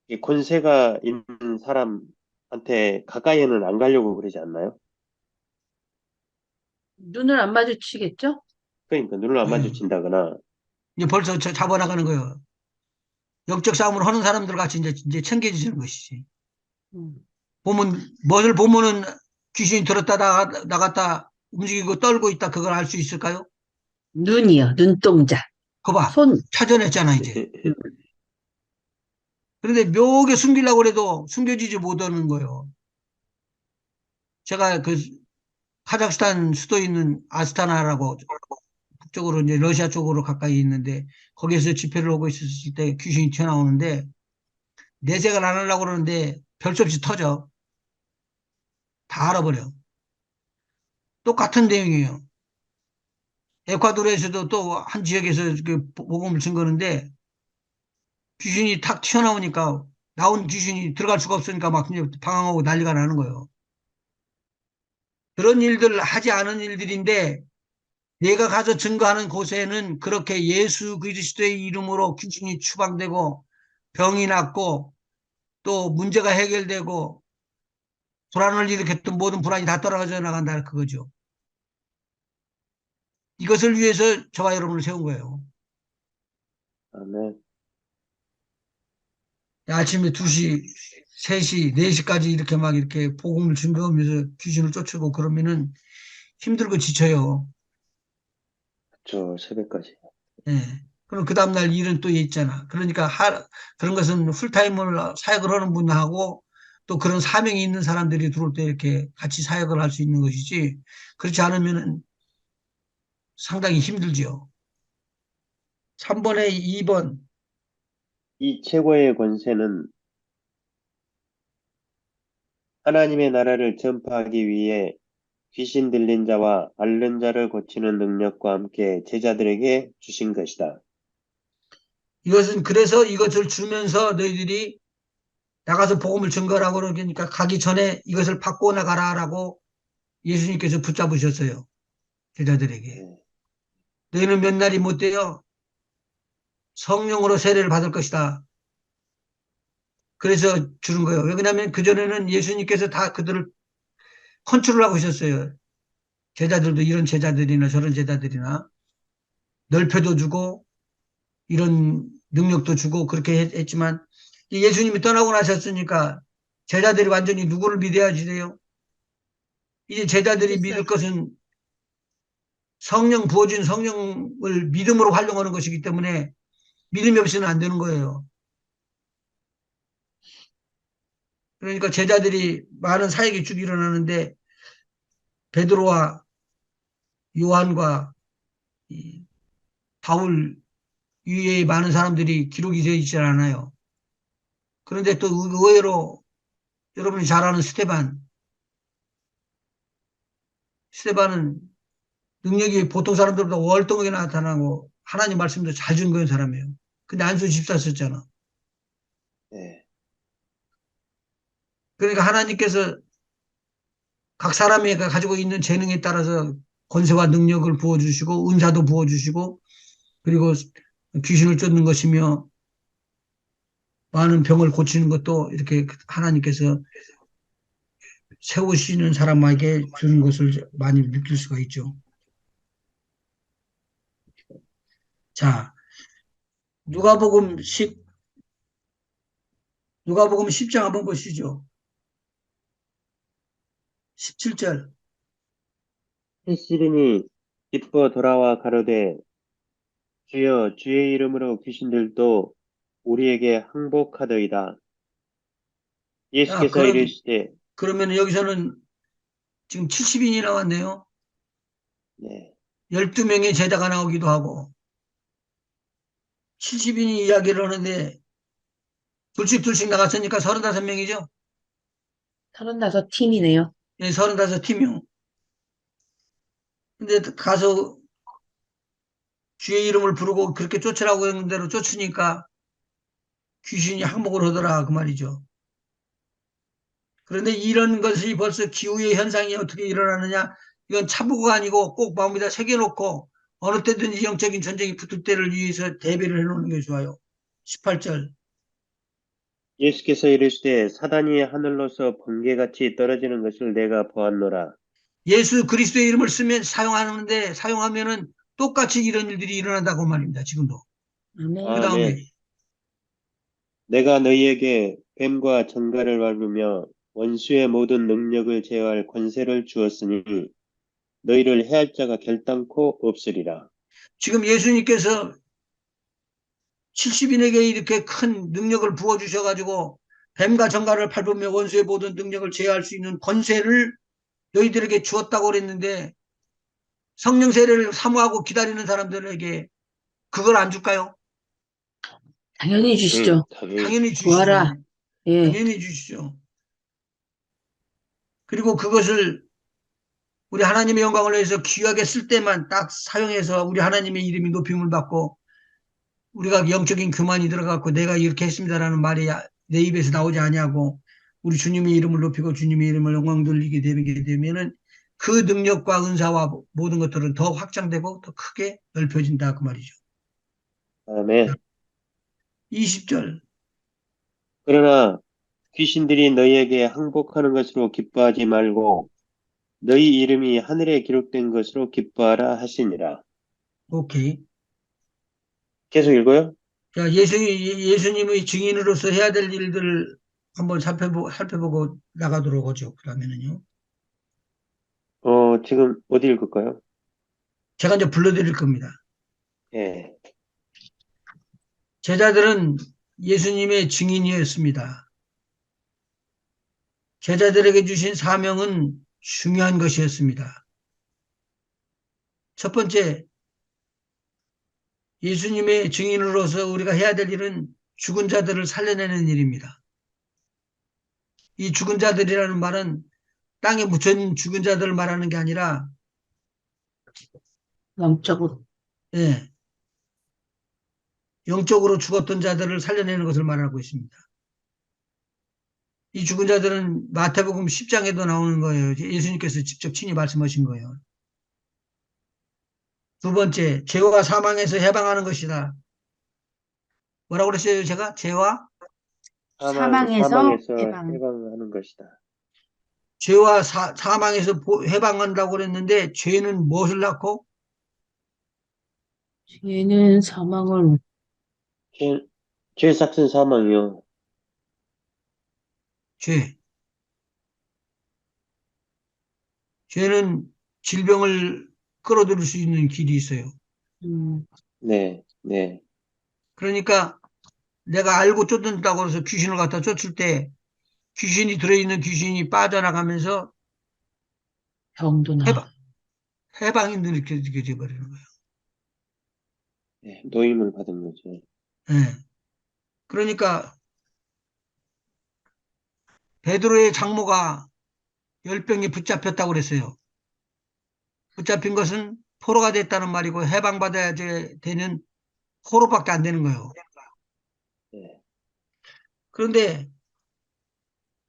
이 권세가 있는 사람한테 가까이에는 안 가려고 그러지 않나요? 눈을 안 마주치겠죠? 그러니까 눈을 안 예. 마주친다거나, 이제 벌써 잡아나가는 거예요. 영적 싸움을 하는 사람들 같이 이제 챙겨주시는 것이지. 음. 뭣을 보면은 귀신이 들었다 나갔다 움직이고 떨고 있다 그걸 알 수 있을까요? 눈이요. 눈동자. 거 봐. 손. 찾아냈잖아, 이제. 음. 그런데 묘하게 숨기려고 해도 숨겨지지 못하는 거예요. 제가 그 카자흐스탄 수도에 있는 아스타나라고 북쪽으로 이제 러시아 쪽으로 가까이 있는데 거기에서 집회를 하고 있었을 때 귀신이 튀어나오는데 내색을 안 하려고 그러는데 별 수 없이 터져. 다 알아버려. 똑같은 내용이에요. 에콰도르에서도 또 한 지역에서 그 복음을 증거하는데 귀신이 탁 튀어나오니까 나온 귀신이 들어갈 수가 없으니까 막 그냥 방황하고 난리가 나는 거예요. 그런 일들 하지 않은 일들인데 내가 가서 증거하는 곳에는 그렇게 예수 그리스도의 이름으로 귀신이 추방되고 병이 낫고 또 문제가 해결되고 불안을 일으켰던 모든 불안이 다 떨어져 나간다 그거죠. 이것을 위해서 저와 여러분을 세운 거예요. 아멘. 아침에 2시, 3시, 4시까지 이렇게 막 이렇게 복음을 증거하면서 귀신을 쫓고 그러면은 힘들고 지쳐요. 저 새벽까지. 예. 그럼 그 다음날 일은 또 있잖아. 그러니까 그런 것은 풀타임을 사역을 하는 분하고 또 그런 사명이 있는 사람들이 들어올 때 이렇게 같이 사역을 할 수 있는 것이지. 그렇지 않으면 상당히 힘들죠. 3번에 2번. 이 최고의 권세는 하나님의 나라를 전파하기 위해 귀신 들린 자와 앓는 자를 고치는 능력과 함께 제자들에게 주신 것이다. 이것은 그래서 이것을 주면서 너희들이 나가서 복음을 증거하라고 그러니까 가기 전에 이것을 받고 나가라라고 예수님께서 붙잡으셨어요. 제자들에게. 네. 너희는 몇 날이 못 돼요. 성령으로 세례를 받을 것이다. 그래서 주는 거예요. 왜냐하면 그전에는 예수님께서 다 그들을 컨트롤하고 있었어요. 제자들도 이런 제자들이나 저런 제자들이나 넓혀도 주고 이런 능력도 주고 그렇게 했지만 예수님이 떠나고 나셨으니까 제자들이 완전히 누구를 믿어야지 돼요? 이제 제자들이 믿을 것은 성령 부어진 성령을 믿음으로 활용하는 것이기 때문에 믿음이 없이는 안 되는 거예요. 그러니까 제자들이 많은 사역이 쭉 일어나는데 베드로와 요한과 이 바울 이외에 많은 사람들이 기록이 되어 있지 않아요. 그런데 또 의외로 여러분이 잘 아는 스테반은 능력이 보통 사람들보다 월등하게 나타나고 하나님 말씀도 잘 증거한 사람이에요. 근데 안수 집사 썼잖아. 네. 그러니까 하나님께서 각 사람이 가지고 있는 재능에 따라서 권세와 능력을 부어주시고 은사도 부어주시고 그리고 귀신을 쫓는 것이며 많은 병을 고치는 것도 이렇게 하나님께서 세우시는 사람에게 주는 것을 많이 느낄 수가 있죠. 자, 누가복음 10, 누가복음 10장 한번 보시죠. 17절. 햇시린이 기뻐 돌아와 가로되 주여 주의 이름으로 귀신들도 우리에게 항복하더이다. 자, 예수께서 이르시되 그러면 여기서는 지금 70인이 나왔네요. 네, 12명의 제자가 나오기도 하고 70인이 이야기를 하는데 둘씩 나갔으니까 35명이죠. 35팀이네요. 예, 35팀이요. 근데 가서 주의 이름을 부르고 그렇게 쫓으라고 했는 대로 쫓으니까 귀신이 항복을 하더라 그 말이죠. 그런데 이런 것이 벌써 기후의 현상이 어떻게 일어나느냐? 이건 차보가 아니고 꼭 마음에다 새겨놓고 어느 때든지 영적인 전쟁이 붙을 때를 위해서 대비를 해놓는 게 좋아요. 18절. 예수께서 이르시되 사단이 하늘로서 번개같이 떨어지는 것을 내가 보았노라. 예수 그리스도의 이름을 쓰면 사용하는데 사용하면은 똑같이 이런 일들이 일어난다고 말입니다. 지금도. 그 아멘. 다음에 아멘. 내가 너희에게 뱀과 전갈을 밟으며 원수의 모든 능력을 제어할 권세를 주었으니 너희를 해할 자가 결단코 없으리라. 지금 예수님께서 70인에게 이렇게 큰 능력을 부어주셔가지고 뱀과 정갈을 밟으며 원수의 모든 능력을 제어할 수 있는 권세를 너희들에게 주었다고 그랬는데 성령 세례를 사모하고 기다리는 사람들에게 그걸 안 줄까요? 당연히 주시죠. 당연히 당연히 구하라. 주시죠. 예. 당연히 주시죠. 그리고 그것을 우리 하나님의 영광을 위해서 귀하게 쓸 때만 딱 사용해서 우리 하나님의 이름이 높임을 받고 우리가 영적인 교만이 들어갔고 내가 이렇게 했습니다라는 말이 내 입에서 나오지 아니하고 우리 주님의 이름을 높이고 주님의 이름을 영광 돌리게 되게 되면은 그 능력과 은사와 모든 것들은 더 확장되고 더 크게 넓혀진다 그 말이죠. 아멘. 20절. 그러나 귀신들이 너희에게 항복하는 것으로 기뻐하지 말고 너희 이름이 하늘에 기록된 것으로 기뻐하라 하시니라. 오케이. 계속 읽어요? 자, 예수님의 증인으로서 해야 될 일들을 한번 살펴보고 나가도록 하죠. 그러면은요. 지금 어디 읽을까요? 제가 이제 불러드릴 겁니다. 예, 제자들은 예수님의 증인이었습니다. 제자들에게 주신 사명은 중요한 것이었습니다. 첫 번째, 예수님의 증인으로서 우리가 해야 될 일은 죽은 자들을 살려내는 일입니다. 이 죽은 자들이라는 말은 땅에 묻혀있는 죽은 자들을 말하는 게 아니라, 영적으로. 예, 영적으로 죽었던 자들을 살려내는 것을 말하고 있습니다. 이 죽은 자들은 마태복음 10장에도 나오는 거예요. 예수님께서 직접 친히 말씀하신 거예요. 두 번째, 죄와 사망에서 해방하는 것이다. 뭐라고 그랬어요, 제가? 죄와 사망에서 사망에서 해방. 해방하는 것이다. 사망에서 해방한다고 그랬는데, 죄는 무엇을 낳고? 죄는 사망을, 죄, 죄 삭은 사망이요. 죄. 죄는 질병을 끌어들일 수 있는 길이 있어요. 음, 네, 네, 그러니까 내가 알고 쫓는다고 해서 귀신을 갖다 쫓을 때 귀신이 들어있는 귀신이 빠져나가면서 병도 나. 해방, 해방이 느껴져 버리는 거예요. 네, 노임을 받은 거죠. 예. 그러니까 베드로의 장모가 열병에 붙잡혔다고 그랬어요. 붙잡힌 것은 포로가 됐다는 말이고 해방받아야 되는 포로밖에 안 되는 거예요. 네, 그런데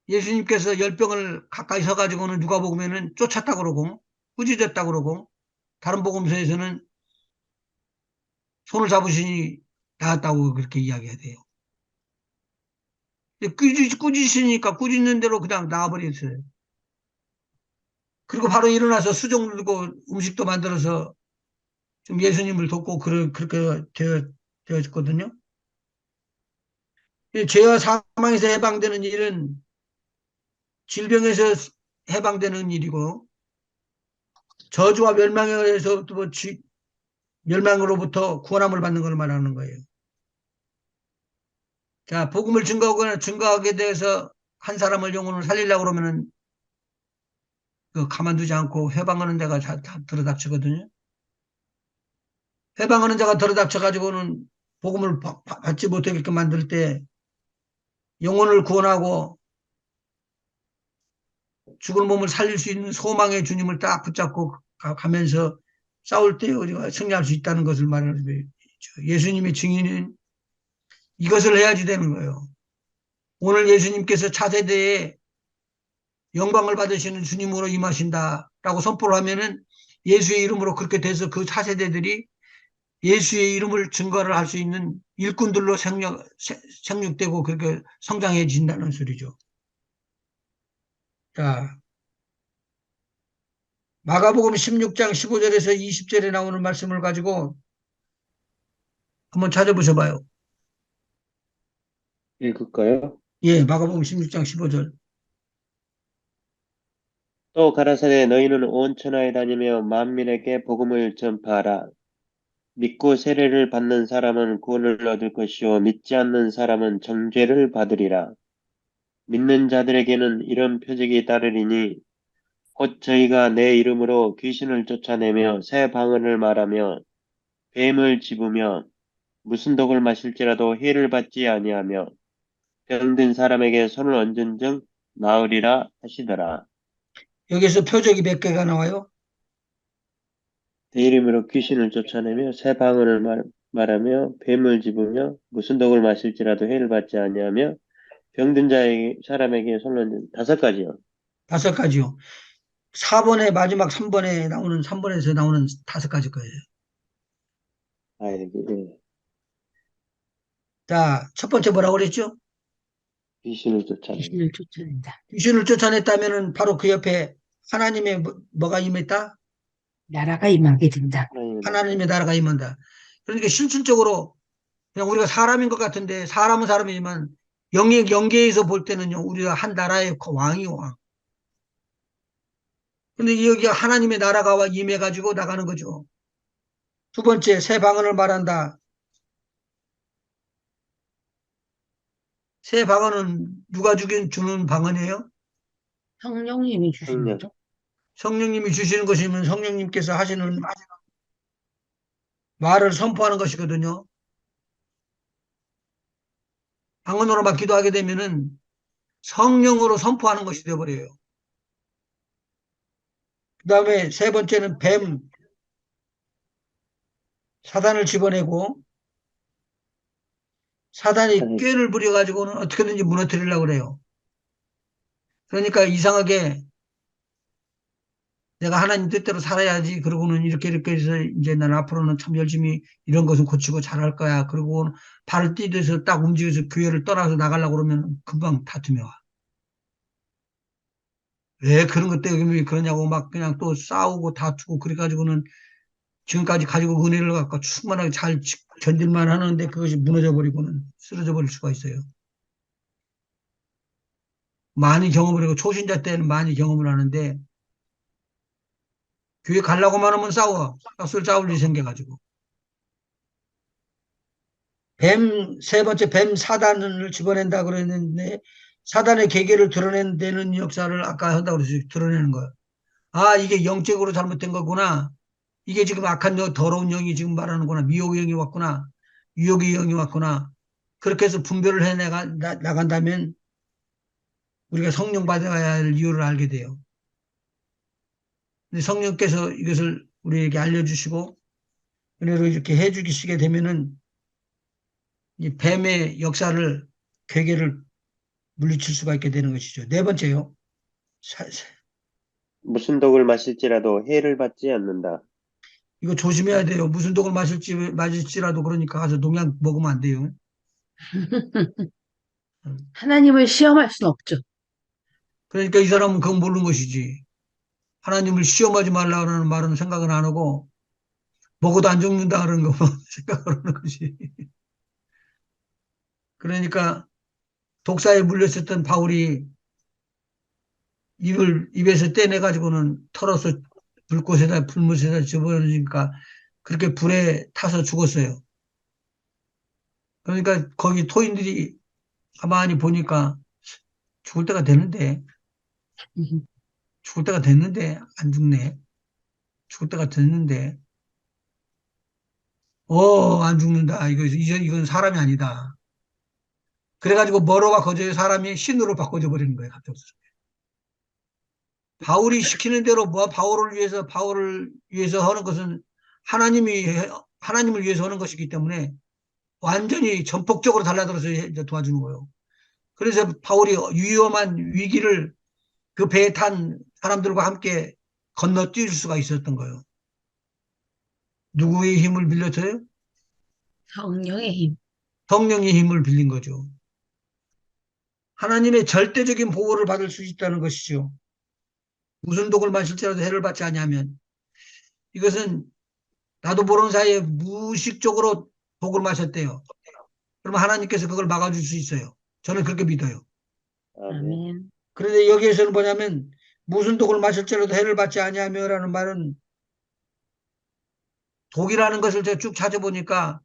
예수님께서 열병을 가까이 서가지고는 누가 보면은 쫓았다 그러고 꾸짖었다 그러고 다른 복음서에서는 손을 잡으시니 나았다고 그렇게 이야기해야 돼요. 꾸짖으니까 꾸짖는 대로 그냥 나와버렸어요. 그리고 바로 일어나서 수종 들고 음식도 만들어서 좀 예수님을 돕고 그렇게 되었거든요. 죄와 사망에서 해방되는 일은 질병에서 해방되는 일이고 저주와 멸망에서 멸망으로부터 구원함을 받는 걸 말하는 거예요. 자, 복음을 증거하거나 증거하게 돼서 한 사람을 영혼을 살리려고 그러면은 그 가만두지 않고 해방하는 자가 다 들어닥치거든요. 해방하는 자가 들어닥쳐가지고는 복음을 받지 못하게끔 만들 때 영혼을 구원하고 죽을 몸을 살릴 수 있는 소망의 주님을 딱 붙잡고 가면서 싸울 때 우리가 승리할 수 있다는 것을 말하는 거예요. 예수님의 증인은 이것을 해야지 되는 거예요. 오늘 예수님께서 차세대에 영광을 받으시는 주님으로 임하신다라고 선포를 하면은 예수의 이름으로 그렇게 돼서 그 차세대들이 예수의 이름을 증거를 할 수 있는 일꾼들로 생육되고 그렇게 성장해진다는 소리죠. 자, 마가복음 16장 15절에서 20절에 나오는 말씀을 가지고 한번 찾아보셔봐요. 읽을까요? 예, 마가복음 16장 15절. 또 가라사대 너희는 온 천하에 다니며 만민에게 복음을 전파하라. 믿고 세례를 받는 사람은 구원을 얻을 것이요 믿지 않는 사람은 정죄를 받으리라. 믿는 자들에게는 이런 표적이 따르리니 곧 저희가 내 이름으로 귀신을 쫓아내며 새 방언을 말하며 뱀을 집으며 무슨 독을 마실지라도 해를 받지 아니하며 병든 사람에게 손을 얹은 즉 나으리라 하시더라. 여기서 표적이 몇 개가 나와요? 내 이름으로 귀신을 쫓아내며 새 방언을 말하며 뱀을 집으며 무슨 독을 마실지라도 해를 받지 아니하며 병든 사람에게 손을 얹은 5가지요. 5가지요. 4번에 마지막 3번에서 나오는 5가지 거예요. 아, 예. 자, 첫 번째 뭐라고 그랬죠? 귀신을 쫓아내며 귀신을 쫓아낸다. 귀신을 쫓아냈다면은 바로 그 옆에 하나님의 뭐가 임했다? 나라가 임하게 된다. 하나님의 하나님의 나라가 임한다. 그러니까 실질적으로 그냥 우리가 사람인 것 같은데 사람은 사람이지만 영계에서 볼 때는요, 우리가 한 나라의 왕이요, 왕. 근데 여기가 하나님의 나라가 임해가지고 나가는 거죠. 두 번째, 새 방언을 말한다. 새 방언은 누가 주는 방언이에요? 성령님이 주시는 성령. 거죠? 성령님이 주시는 것이면 성령님께서 하시는 말을 선포하는 것이거든요. 방언으로만 기도하게 되면은 성령으로 선포하는 것이 되어버려요. 그 다음에 세 번째는 사단을 집어내고 사단이 꾀를 부려가지고는 어떻게든지 무너뜨리려고 그래요. 그러니까 이상하게 내가 하나님 뜻대로 살아야지. 그러고는 이렇게 해서 이제 난 앞으로는 참 열심히 이런 것은 고치고 잘할 거야. 그리고 발을 띠대서 딱 움직여서 교회를 떠나서 나가려고 그러면 금방 다툼이 와. 왜 그런 것 때문에 그러냐고 막 그냥 또 싸우고 다투고 그래가지고는 지금까지 가지고 은혜를 갖고 충만하게 잘 견딜만 하는데 그것이 무너져 버리고는 쓰러져 버릴 수가 있어요. 많이 경험을 하고 초신자 때는 많이 경험을 하는데 교회 가려고만 하면 싸워. 싸울 일이 생겨가지고. 세 번째 뱀 사단을 집어낸다 그랬는데 사단의 계계를 드러내는 역사를 아까 한다고 그랬어요. 드러내는 거예요. 아, 이게 영적으로 잘못된 거구나. 이게 지금 악한 더러운 영이 지금 말하는구나. 미혹의 영이 왔구나. 유혹의 영이 왔구나. 그렇게 해서 분별을 나간다면 우리가 성령 받아야 할 이유를 알게 돼요. 근데 성령께서 이것을 우리에게 알려주시고 은혜로 이렇게 해주시게 되면은 이 뱀의 역사를 괴계를 물리칠 수가 있게 되는 것이죠. 네 번째요. 무슨 독을 마실지라도 해를 받지 않는다. 이거 조심해야 돼요. 무슨 독을 마실지라도 그러니까 가서 농약 먹으면 안 돼요. 하나님을 시험할 수는 없죠. 그러니까 이 사람은 그건 모르는 것이지. 하나님을 시험하지 말라는 말은 생각은 안 하고 먹어도 안 죽는다 그러는 거 생각을 하는 것이. 그러니까 독사에 물렸었던 바울이 입에서 떼내가지고는 털어서 불못에다 집어넣으니까 그렇게 불에 타서 죽었어요. 그러니까 거기 토인들이 가만히 보니까 죽을 때가 됐는데, 죽을 때가 됐는데, 안 죽네. 죽을 때가 됐는데, 안 죽는다. 이건 사람이 아니다. 그래가지고 머로가 거저의 사람이 신으로 바꿔져 버리는 거예요, 갑자기. 바울을 위해서 하는 것은 하나님을 위해서 하는 것이기 때문에 완전히 전폭적으로 달라들어서 이제 도와주는 거예요. 그래서 바울이 위험한 위기를 그 배에 탄 사람들과 함께 건너뛸 수가 있었던 거예요. 누구의 힘을 빌려서요? 성령의 힘. 성령의 힘을 빌린 거죠. 하나님의 절대적인 보호를 받을 수 있다는 것이죠. 무슨 독을 마실지라도 해를 받지 아니하면 이것은 나도 모르는 사이에 무의식적으로 독을 마셨대요. 그러면 하나님께서 그걸 막아줄 수 있어요. 저는 그렇게 믿어요. 아멘. 아멘. 그런데 여기에서는 뭐냐면 무슨 독을 마실지라도 해를 받지 아니하며라는 말은 독이라는 것을 제가 쭉 찾아보니까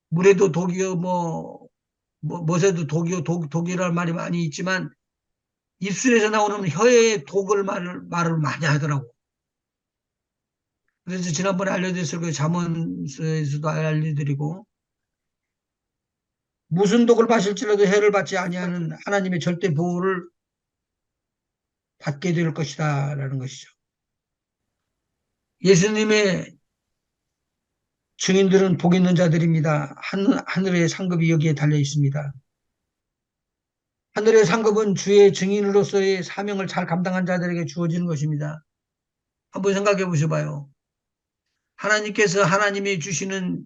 물에도 독이요, 무엇에도 독이요, 독이라는 말이 많이 있지만 입술에서 나오는 혀의 독을 말을 많이 하더라고. 그래서 지난번에 알려드렸을 그 잠언서에서도 알려드리고 무슨 독을 마실지라도 해를 받지 아니하는 하나님의 절대 보호를 받게 될 것이다라는 것이죠. 예수님의 증인들은 복 있는 자들입니다. 하늘의 상급이 여기에 달려 있습니다. 하늘의 상급은 주의 증인으로서의 사명을 잘 감당한 자들에게 주어지는 것입니다. 한번 생각해 보셔봐요. 하나님께서 하나님이 주시는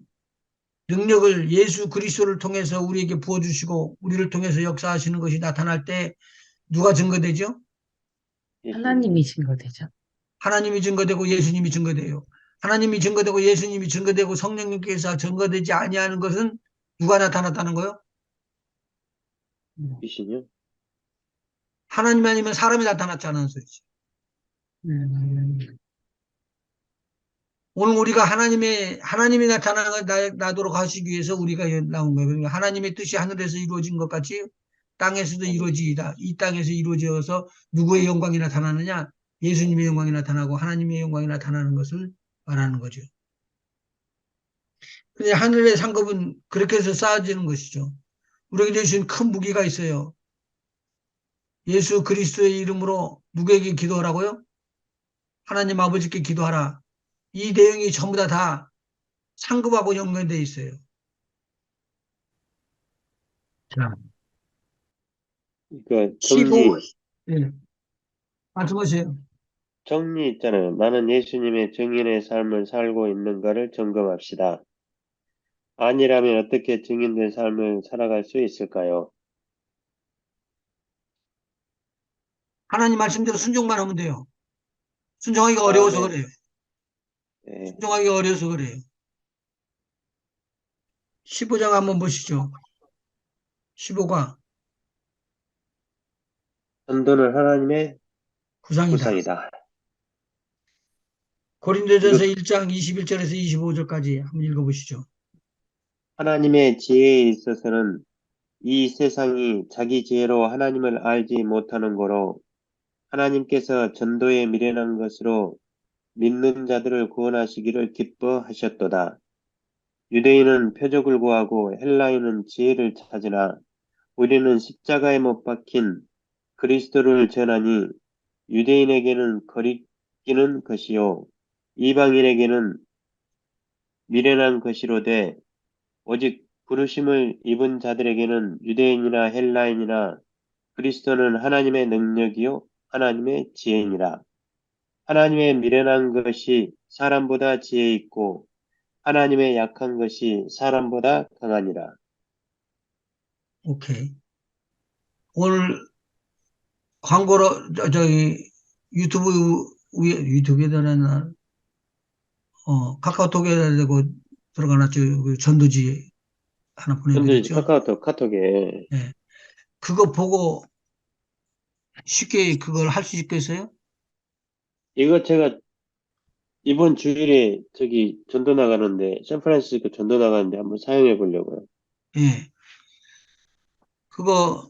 능력을 예수 그리스도를 통해서 우리에게 부어주시고 우리를 통해서 역사하시는 것이 나타날 때 누가 증거되죠? 예수님. 하나님이 증거되죠. 하나님이 증거되고 예수님이 증거돼요. 하나님이 증거되고 예수님이 증거되고 성령님께서 증거되지 아니하는 것은 누가 나타났다는 거요? 귀신이요? 하나님 아니면 사람이 나타났다는 소리지. 음, 오늘 우리가 하나님이 나도록 하시기 위해서 우리가 나온 거예요. 그러니까 하나님의 뜻이 하늘에서 이루어진 것 같이 땅에서도 이루어지이다. 이 땅에서 이루어져서 누구의 영광이 나타나느냐? 예수님의 영광이 나타나고 하나님의 영광이 나타나는 것을 말하는 거죠. 근데 하늘의 상급은 그렇게 해서 쌓아지는 것이죠. 우리에게 주신 큰 무기가 있어요. 예수 그리스도의 이름으로 누구에게 기도하라고요? 하나님 아버지께 기도하라. 이 내용이 전부 다 상급하고 연관되어 있어요. 자, 그러니까 15, 예, 말씀하세요. 정리 있잖아요. 나는 예수님의 증인의 삶을 살고 있는가를 점검합시다. 아니라면 어떻게 증인된 삶을 살아갈 수 있을까요? 하나님 말씀대로 순종만 하면 돼요. 순종하기가 어려워서 아멘. 그래요. 네. 순종하기가 어려워서 그래요. 15장 한번 보시죠. 15가 전도는 하나님의 구상이다. 구상이다. 고린도전서 이거 1장 21절에서 25절까지 한번 읽어보시죠. 하나님의 지혜에 있어서는 이 세상이 자기 지혜로 하나님을 알지 못하는 거로 하나님께서 전도에 미련한 것으로 믿는 자들을 구원하시기를 기뻐하셨도다. 유대인은 표적을 구하고 헬라인은 지혜를 찾으나 우리는 십자가에 못 박힌 그리스도를 전하니 유대인에게는 거리끼는 것이요 이방인에게는 미련한 것이로되 오직 부르심을 입은 자들에게는 유대인이나 헬라인이나 그리스도는 하나님의 능력이요 하나님의 지혜니라. 하나님의 미련한 것이 사람보다 지혜 있고 하나님의 약한 것이 사람보다 강하니라. 오케이. 오늘 광고로 저기 유튜브에다나 카카오톡에다 대고 들어가놨죠. 그 전도지 하나 근데 이제 보내드렸죠. 카톡에 예. 그거 보고 쉽게 그걸 할 수 있겠어요? 이거 제가 이번 주일에 저기 전도 나가는데 샌프란시스코 전도 나가는데 한번 사용해 보려고요. 예. 그거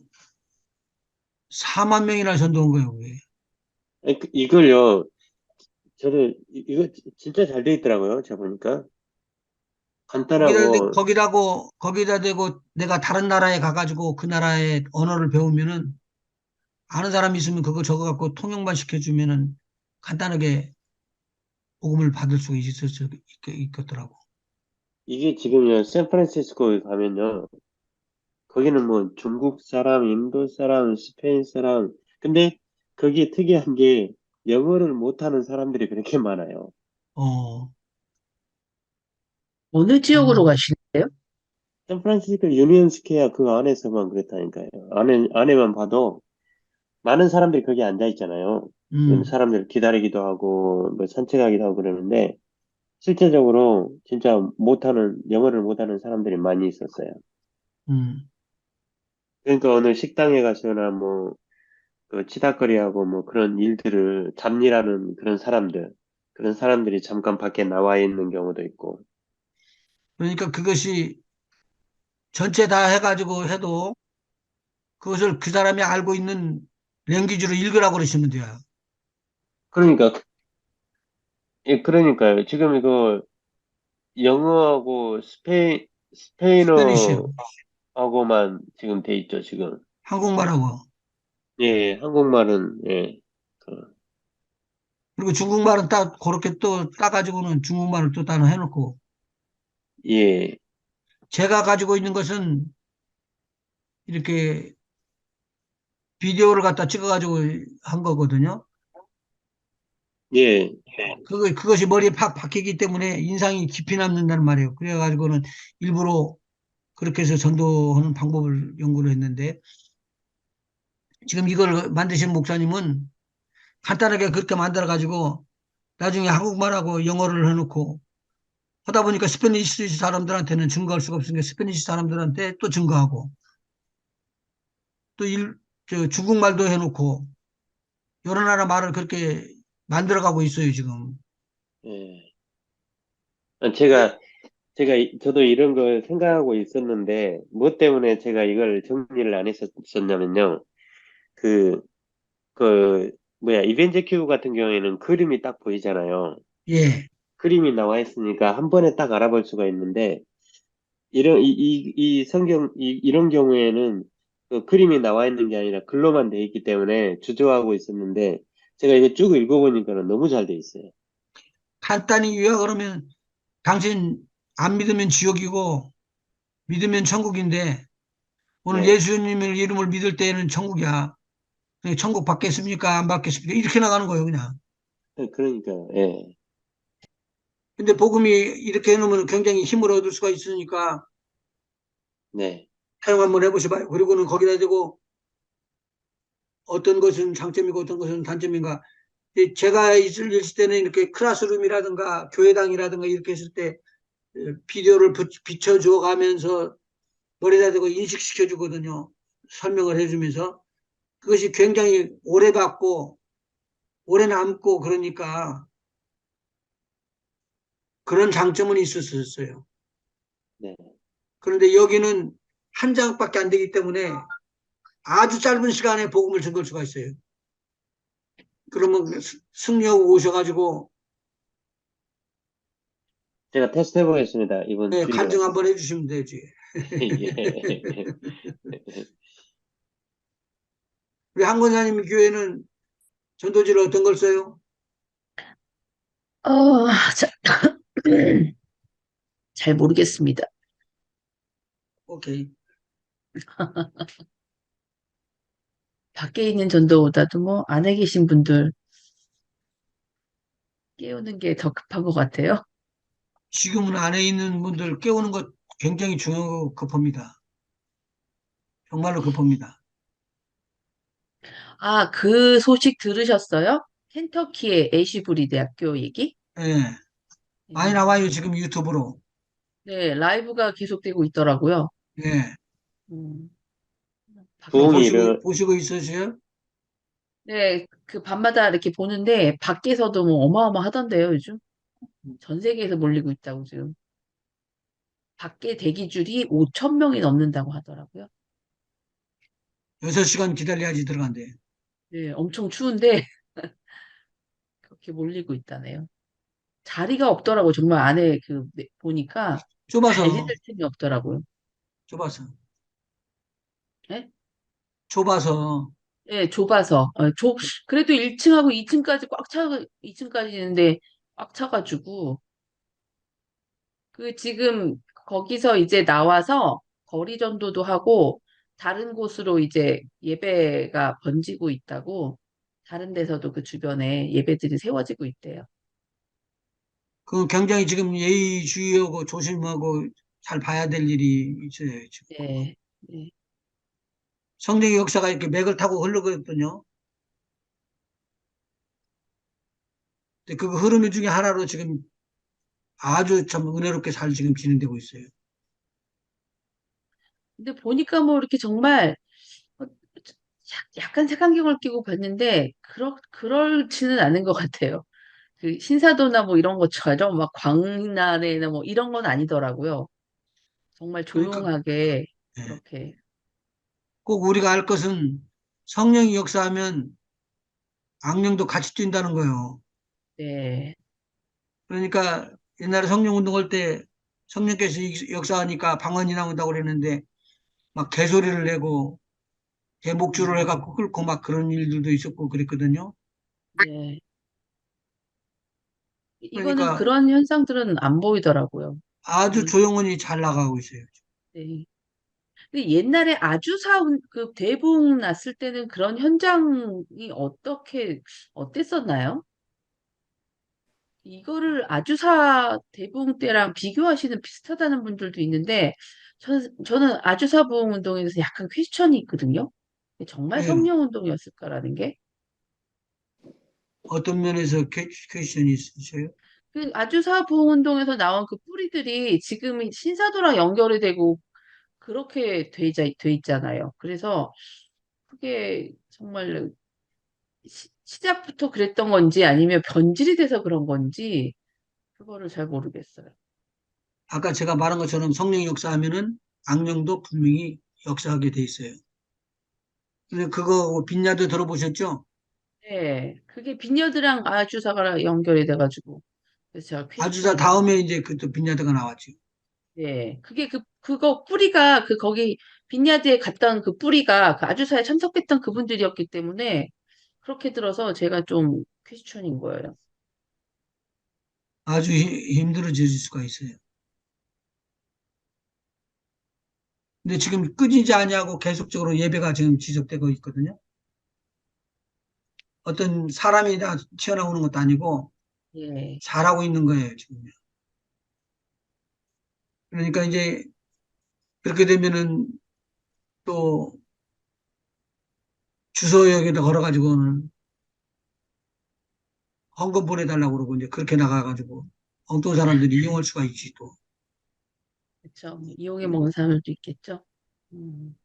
4만 명이나 전도 온 거예요. 그게. 아니, 이걸요. 저는 이거 진짜 잘 돼 있더라고요. 제가 보니까 간단하고 거기다 대고 내가 다른 나라에 가가지고 그 나라의 언어를 배우면은 아는 사람이 있으면 그거 적어갖고 통역만 시켜주면은 간단하게 복음을 받을 수 있겠더라고. 이게 지금요 샌프란시스코에 가면요 거기는 뭐 중국 사람, 인도 사람, 스페인 사람 근데 거기 특이한 게 영어를 못하는 사람들이 그렇게 많아요. 어, 어느 지역으로 음, 가시는데요? 샌프란시스코 유니언 스퀘어 그 안에서만 그랬다니까요. 안에만 봐도 많은 사람들이 거기 앉아 있잖아요. 음, 사람들 기다리기도 하고 뭐 산책하기도 하고 그러는데 실제적으로 진짜 영어를 못하는 사람들이 많이 있었어요. 음. 그러니까 어느 식당에 가거나 뭐 그 치닥거리하고 뭐 그런 일들을 잡일하는 그런 사람들이 잠깐 밖에 나와 있는 경우도 있고. 그러니까 그것이 전체 다 해가지고 해도 그것을 그 사람이 알고 있는 랭귀지로 읽으라고 그러시면 돼요. 그러니까, 예, 그러니까요. 지금 이거 영어하고 스페니쉬, 스페인어하고만 지금 돼 있죠, 지금. 한국말하고. 예, 한국말은, 예, 그리고 중국말은 딱 그렇게 또 따가지고는 중국말을 또 따로 해놓고. 예, 제가 가지고 있는 것은 이렇게 비디오를 갖다 찍어가지고 한 거거든요. 예, 그것이 머리에 팍 박히기 때문에 인상이 깊이 남는다는 말이에요. 그래가지고는 일부러 그렇게 해서 전도하는 방법을 연구를 했는데 지금 이걸 만드신 목사님은 간단하게 그렇게 만들어가지고 나중에 한국말하고 영어를 해놓고 하다 보니까 스페니시 사람들한테는 증거할 수가 없으니까 스페니시 사람들한테 또 증거하고 또 중국말도 해놓고 여러 나라 말을 그렇게 만들어가고 있어요, 지금. 예. 저도 이런 걸 생각하고 있었는데, 뭐 때문에 제가 이걸 정리를 안 했었냐면요. 그, 이벤트 큐브 같은 경우에는 그림이 딱 보이잖아요. 예. 그림이 나와 있으니까 한 번에 딱 알아볼 수가 있는데, 이 성경, 이런 경우에는 그 그림이 나와 있는 게 아니라 글로만 돼 있기 때문에 주저하고 있었는데, 제가 이거 쭉 읽어보니까 너무 잘 돼 있어요. 간단히 요약하면 당신 안 믿으면 지옥이고 믿으면 천국인데 오늘 네. 예수님을 이름을 믿을 때에는 천국이야. 천국 받겠습니까? 안 받겠습니까? 이렇게 나가는 거예요, 그냥. 그러니까, 예. 근데 복음이 이렇게 해놓으면 굉장히 힘을 얻을 수가 있으니까 네. 사용 한번 해보셔봐요. 그리고는 거기다 대고 어떤 것은 장점이고 어떤 것은 단점인가. 제가 있을 때는 이렇게 클래스룸이라든가 교회당이라든가 이렇게 했을 때 비디오를 비춰줘 가면서 머리다 대고 인식시켜 주거든요. 설명을 해주면서. 그것이 굉장히 오래 받고 오래 남고 그러니까 그런 장점은 있었어요. 네. 그런데 여기는 한 장밖에 안 되기 때문에 아주 짧은 시간에 복음을 전할 수가 있어요. 그러면 승려하고 오셔가지고 제가 테스트 해보겠습니다. 이번 주일에. 간증 한번 해주시면 되지. 예. 우리 한 권사님 교회는 전도지를 어떤 걸 써요? 어, 자, 잘 모르겠습니다. 오케이. 밖에 있는 전도보다도 뭐 안에 계신 분들 깨우는 게 더 급한 것 같아요. 지금은 안에 있는 분들 깨우는 것 굉장히 중요하고 급합니다. 정말로 급합니다. 아, 그 소식 들으셨어요? 켄터키의 애쉬부리 대학교 얘기? 예. 많이 네, 나와요, 지금 유튜브로. 네, 라이브가 계속되고 있더라고요. 예. 음, 그거 밖에서, 부흥이 일어, 보시고 있으세요? 네, 그 밤마다 이렇게 보는데 밖에서도 뭐 어마어마하던데요, 요즘. 전 세계에서 몰리고 있다고 지금. 밖에 대기줄이 5천 명이 넘는다고 하더라고요. 6시간 기다려야지 들어간대. 네, 엄청 추운데 그렇게 몰리고 있다네요. 자리가 없더라고. 정말 안에 보니까 좁아서, 앉을 틈이 없더라고요. 좁아서, 네? 좁아서. 네, 좁아서. 그래도 1층하고 2층까지 꽉 차, 2층까지 있는데 꽉 차가지고 지금 거기서 이제 나와서 거리 전도도 하고 다른 곳으로 이제 예배가 번지고 있다고 다른 데서도 그 주변에 예배들이 세워지고 있대요. 그 굉장히 지금 예의주의하고 조심하고 잘 봐야 될 일이 있어요, 지금. 네. 네. 성령의 역사가 이렇게 맥을 타고 흘러거든요. 근데 그 흐름 중에 하나로 지금 아주 참 은혜롭게 잘 지금 진행되고 있어요. 근데 보니까 뭐 이렇게 정말 어, 약간 색안경을 끼고 봤는데 그럴지는 않은 것 같아요. 그 신사도나 뭐 이런 것처럼 막 광란에나 뭐 이런 건 아니더라고요. 정말 그러니까 조용하게 예. 그렇게. 꼭 우리가 알 것은 성령이 역사하면 악령도 같이 뛴다는 거예요. 네. 그러니까 옛날에 성령 운동할 때 성령께서 역사하니까 방언이 나온다고 그랬는데 막 개소리를 내고 개목줄을 해갖고 끌고 막 그런 일들도 있었고 그랬거든요. 네. 이거는 그러니까 그런 현상들은 안 보이더라고요. 아주 음, 조용히 잘 나가고 있어요. 네. 근데 옛날에 그 대붕 났을 때는 그런 현장이 어땠었나요? 이거를 아주사 대붕 때랑 비교하시는 비슷하다는 분들도 있는데, 저는 아주사 부흥 운동에 대해서 약간 퀘스천이 있거든요. 정말 왜요? 성령 운동이었을까라는 게. 어떤 면에서 퀘스천이 있으셔요? 그 아주사 부흥 운동에서 나온 그 뿌리들이 지금 신사도랑 연결이 되고 그렇게 돼 있잖아요. 그래서 그게 정말 시작부터 그랬던 건지 아니면 변질이 돼서 그런 건지 그거를 잘 모르겠어요. 아까 제가 말한 것처럼 성령 역사하면은 악령도 분명히 역사하게 돼 있어요. 근데 그거 빈야드 들어보셨죠? 네, 그게 빈여드랑 아주사가 연결이 돼가지고 그래서 제가 아주사 퀘스천이 되는. 다음에 이제 그또 빈야드가 나왔죠. 네, 그게 그거 뿌리가 거기 빈야드에 갔던 그 뿌리가 그 아주사에 참석했던 그분들이었기 때문에 그렇게 들어서 제가 좀 퀘스천인 거예요. 아주 힘들어질 수가 있어요. 근데 지금 끊이지 아니하고 계속적으로 예배가 지금 지속되고 있거든요. 어떤 사람이 다 튀어나오는 것도 아니고 예, 잘하고 있는 거예요, 지금. 그러니까 이제 그렇게 되면은 또 주소역에다 걸어가지고는 헌금 보내달라고 그러고 이제 그렇게 나가가지고 엉뚱한 사람들이 이용할 수가 있지 또. 그렇죠. 이용해 먹는 사람들도 있겠죠. 음,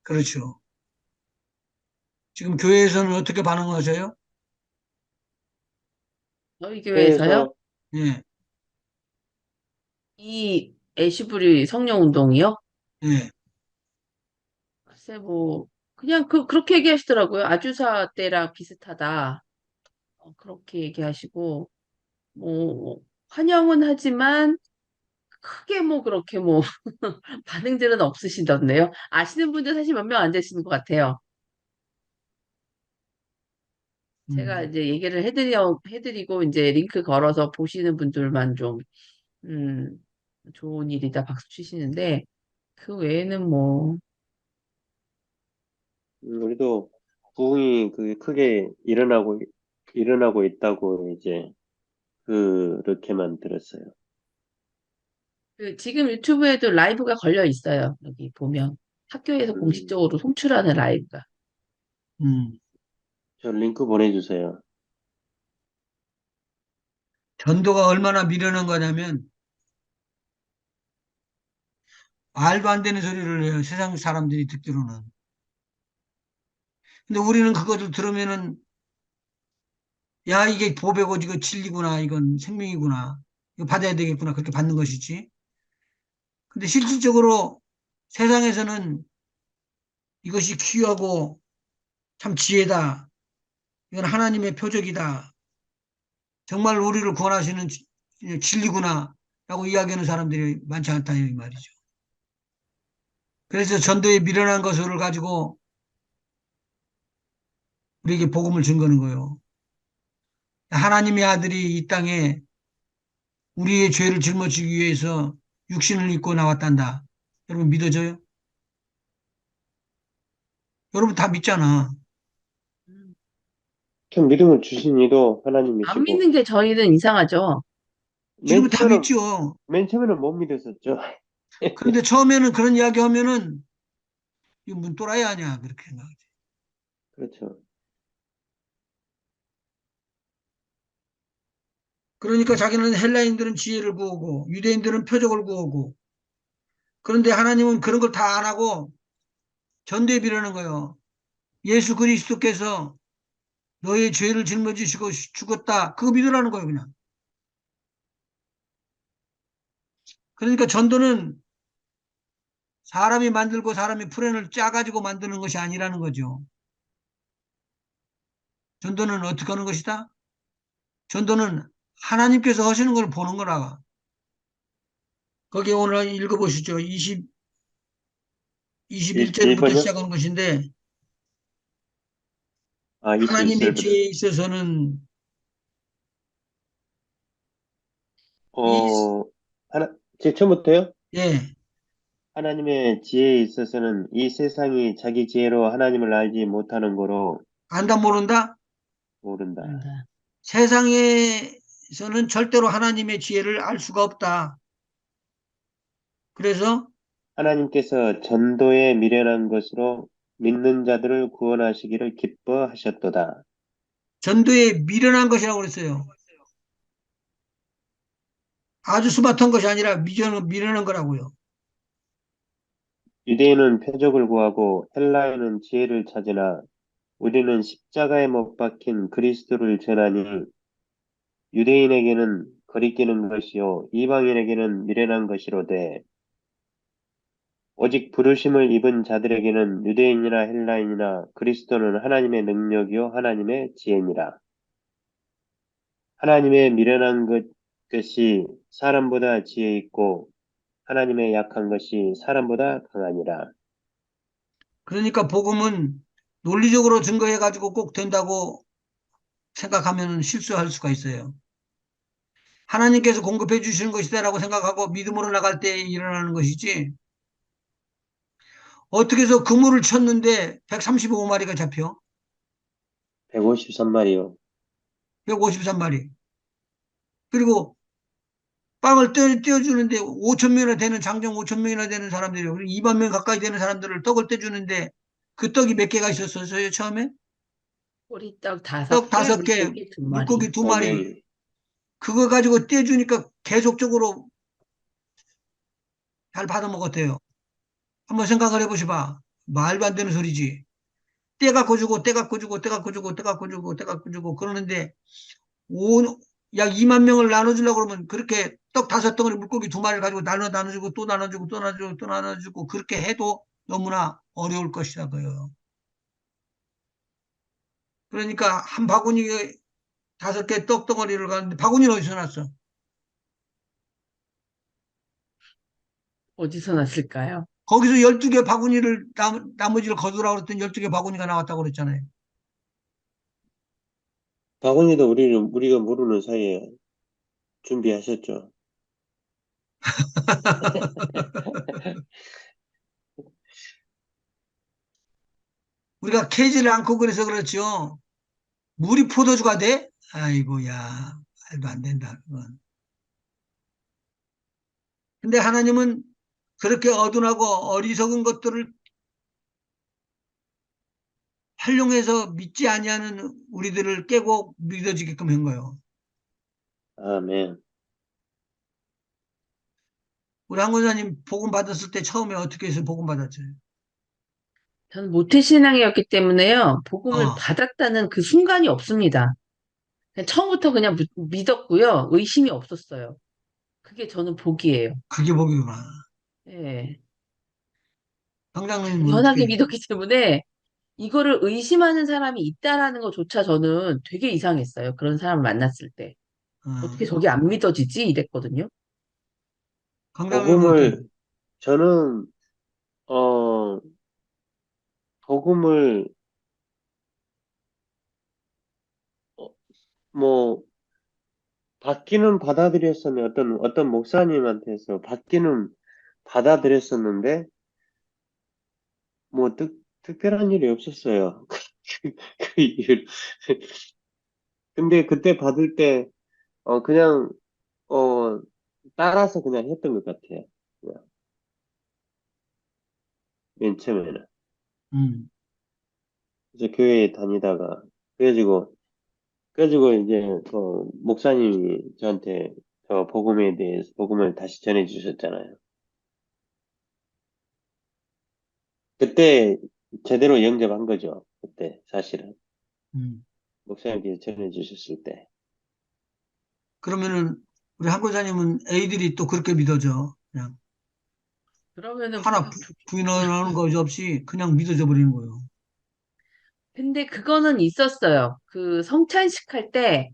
그렇죠. 지금 교회에서는 어떻게 반응하세요? 저희 교회에서요? 교회에서 예, 이 애시부리 성령 운동이요? 예. 글쎄 뭐 그냥 그렇게 얘기하시더라고요. 아주사 때랑 비슷하다. 그렇게 얘기하시고 뭐 환영은 하지만 크게 뭐 그렇게 뭐 반응들은 없으시던데요. 아시는 분들 사실 몇 명 안 되시는 것 같아요. 제가 음. 이제 얘기를 해드리고 이제 링크 걸어서 보시는 분들만 좀 음, 좋은 일이다 박수 치시는데 그 외에는 뭐 우리도 부흥이 그 크게 일어나고 있다고 이제 그렇게만 들었어요. 지금 유튜브에도 라이브가 걸려 있어요. 여기 보면 학교에서 음, 공식적으로 송출하는 라이브가. 음. 저 링크 보내주세요. 전도가 얼마나 미련한 거냐면 말도 안 되는 소리를 해요. 세상 사람들이 듣기로는. 근데 우리는 그것을 들으면은 야, 이게 보배고 이거 진리구나. 이건 생명이구나. 이거 받아야 되겠구나. 그렇게 받는 것이지. 근데 실질적으로 세상에서는 이것이 귀하고 참 지혜다. 이건 하나님의 표적이다. 정말 우리를 구원하시는 진리구나. 라고 이야기하는 사람들이 많지 않다. 이 말이죠. 그래서 전도에 미련한 것을 가지고 우리에게 복음을 준 거는 거예요. 하나님의 아들이 이 땅에 우리의 죄를 짊어지기 위해서 육신을 입고 나왔단다. 여러분 믿어져요? 여러분 다 믿잖아. 음, 참 믿음을 주신 이도 안 하나님이시고 믿는 게 저희는 이상하죠. 맨 지금은 다 처음에는 믿죠. 맨 처음에는 못 믿었었죠. 그런데 처음에는 그런 이야기 하면은 이거 뭔 또라이 아니야. 그렇게 생각하지. 그렇죠. 그러니까 자기는 헬라인들은 지혜를 구하고 유대인들은 표적을 구하고 그런데 하나님은 그런 걸 다 안 하고 전도에 비르는 거예요. 예수 그리스도께서 너의 죄를 짊어지시고 죽었다. 그거 믿으라는 거예요, 그냥. 그러니까 전도는 사람이 만들고 사람이 플랜을 짜가지고 만드는 것이 아니라는 거죠. 전도는 어떻게 하는 것이다? 전도는 하나님께서 하시는 걸 보는 거라. 거기 오늘 읽어보시죠. 21절부터 21번요? 시작하는 것인데, 아, 하나님의 21절부터. 지혜에 있어서는 이, 어, 제 처음부터요? 예, 하나님의 지혜에 있어서는 이 세상이 자기 지혜로 하나님을 알지 못하는 거로 안다 모른다? 모른다. 한다. 세상에서는 절대로 하나님의 지혜를 알 수가 없다. 그래서 하나님께서 전도에 미련한 것으로 믿는 자들을 구원하시기를 기뻐하셨도다. 전도에 미련한 것이라고 그랬어요. 아주 스마트한 것이 아니라 미련한 거라고요. 유대인은 표적을 구하고 헬라인은 지혜를 찾으나 우리는 십자가에 못 박힌 그리스도를 전하니 유대인에게는 거리끼는 것이요 이방인에게는 미련한 것이로되 오직 부르심을 입은 자들에게는 유대인이나 헬라인이나 그리스도는 하나님의 능력이요 하나님의 지혜니라. 하나님의 미련한 것이 사람보다 지혜 있고 하나님의 약한 것이 사람보다 강하니라. 그러니까 복음은 논리적으로 증거해 가지고 꼭 된다고 생각하면 실수할 수가 있어요. 하나님께서 공급해 주시는 것이다라고 생각하고 믿음으로 나갈 때 일어나는 것이지. 어떻게 해서 그물을 쳤는데 135마리가 잡혀? 153마리요. 153마리. 그리고 빵을 떼어주는데 5천 명이나 되는 장정 5천 명이나 되는 사람들이 2만 명 가까이 되는 사람들을 떡을 떼주는데 그 떡이 몇 개가 있었어요 처음에? 꼬리떡 떡 5개, 5개, 물고기 2마리. 물고기 2마리. 5명이. 그거 가지고 떼주니까 계속적으로 잘 받아먹었대요. 한번 생각을 해보시봐. 말도 안 되는 소리지. 떼갖고 주고 떼갖고 주고 떼갖고 주고 떼갖고 주고 떼갖고 주고 그러는데 온, 약 2만 명을 나눠주려고 그러면 그렇게 떡 5덩어리 물고기 2마리를 가지고 나눠주고 또 나눠주고 또 나눠주고 또 나눠주고 그렇게 해도 너무나 어려울 것이라고요. 그러니까 한 바구니 5개 떡덩어리를 가는데 바구니는 어디서 났어? 어디서 났을까요? 거기서 12개 바구니를 나머지를 거두라고 그랬더니 12개 바구니가 나왔다고 그랬잖아요. 바구니도 우리가 모르는 사이에 준비하셨죠. 우리가 캐지를 않고 그래서 그렇죠. 물이 포도주가 돼? 아이고야, 말도 안 된다, 그건. 근데 하나님은 그렇게 어둔하고 어리석은 것들을 활용해서 믿지 아니하는 우리들을 깨고 믿어지게끔 한 거예요. 아멘. 우리 한 권사님 복음 받았을 때 처음에 어떻게 해서 복음 받았어요? 저는 모태신앙이었기 때문에요. 복음을 어, 받았다는 그 순간이 없습니다. 처음부터 그냥 믿었고요. 의심이 없었어요. 그게 저는 복이에요. 그게 복이구나. 예. 당장님은 당연하게 어떻게? 믿었기 때문에 이거를 의심하는 사람이 있다라는 것조차 저는 되게 이상했어요. 그런 사람을 만났을 때. 어, 어떻게 저게 안 믿어지지? 이랬거든요. 강장님은 어떻게? 복음을, 저는, 어, 복음을, 어, 뭐, 받기는 받아들였었는데, 어떤 목사님한테서 받기는 받아들였었는데, 뭐, 특별한 일이 없었어요. 그 일. 근데 그때 받을 때, 그냥, 어, 따라서 그냥 했던 것 같아요. 그냥 맨 처음에는. 음. 이제 교회에 다니다가, 그래가지고, 이제, 목사님이 저한테 복음에 대해서, 복음을 다시 전해주셨잖아요. 그때 제대로 영접한 거죠. 그때, 사실은. 음. 목사님께서 전해주셨을 때. 그러면은 우리 한 권사님은 애들이 또 그렇게 믿어져. 그냥 그러면은 하나 부인하는 것이 없이 그냥 믿어져 버리는 거예요. 근데 그거는 있었어요. 그 성찬식 할 때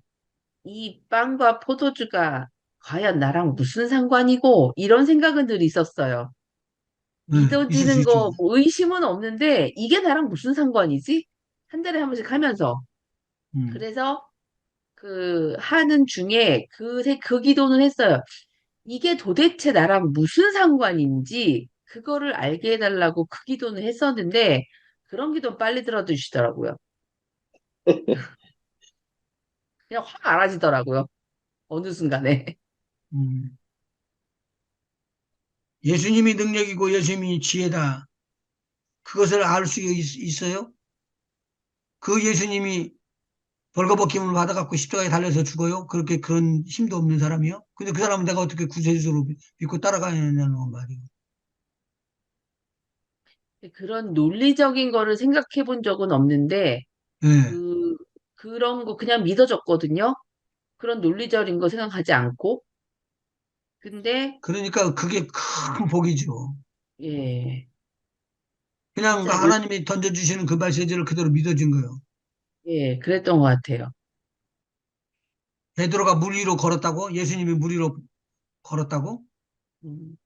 이 빵과 포도주가 과연 나랑 무슨 상관이고 이런 생각은 늘 있었어요. 네, 있을 수 믿어지는 있죠. 거 뭐 의심은 없는데 이게 나랑 무슨 상관이지? 한 달에 한 번씩 하면서. 음, 그래서 그 하는 중에 그 기도는 했어요. 이게 도대체 나랑 무슨 상관인지 그거를 알게 해달라고 그 기도는 했었는데 그런 기도 빨리 들어주시더라고요. 그냥 확 알아지더라고요. 어느 순간에. 음. 예수님이 능력이고 예수님이 지혜다. 그것을 알 수 있어요? 그 예수님이 벌거벗김을 받아갖고 십자가에 달려서 죽어요? 그렇게 그런 힘도 없는 사람이요? 근데 그 사람은 내가 어떻게 구세주로 믿고 따라가냐는 말이에요. 그런 논리적인 거를 생각해 본 적은 없는데 예. 그 그런 거 그냥 믿어졌거든요. 그런 논리적인 거 생각하지 않고. 근데 그러니까 그게 큰 복이죠. 예. 그냥 진짜 하나님이 던져주시는 그 메시지를 그대로 믿어준 거예요. 예, 그랬던 것 같아요. 베드로가 물 위로 걸었다고? 예수님이 물 위로 걸었다고? 음,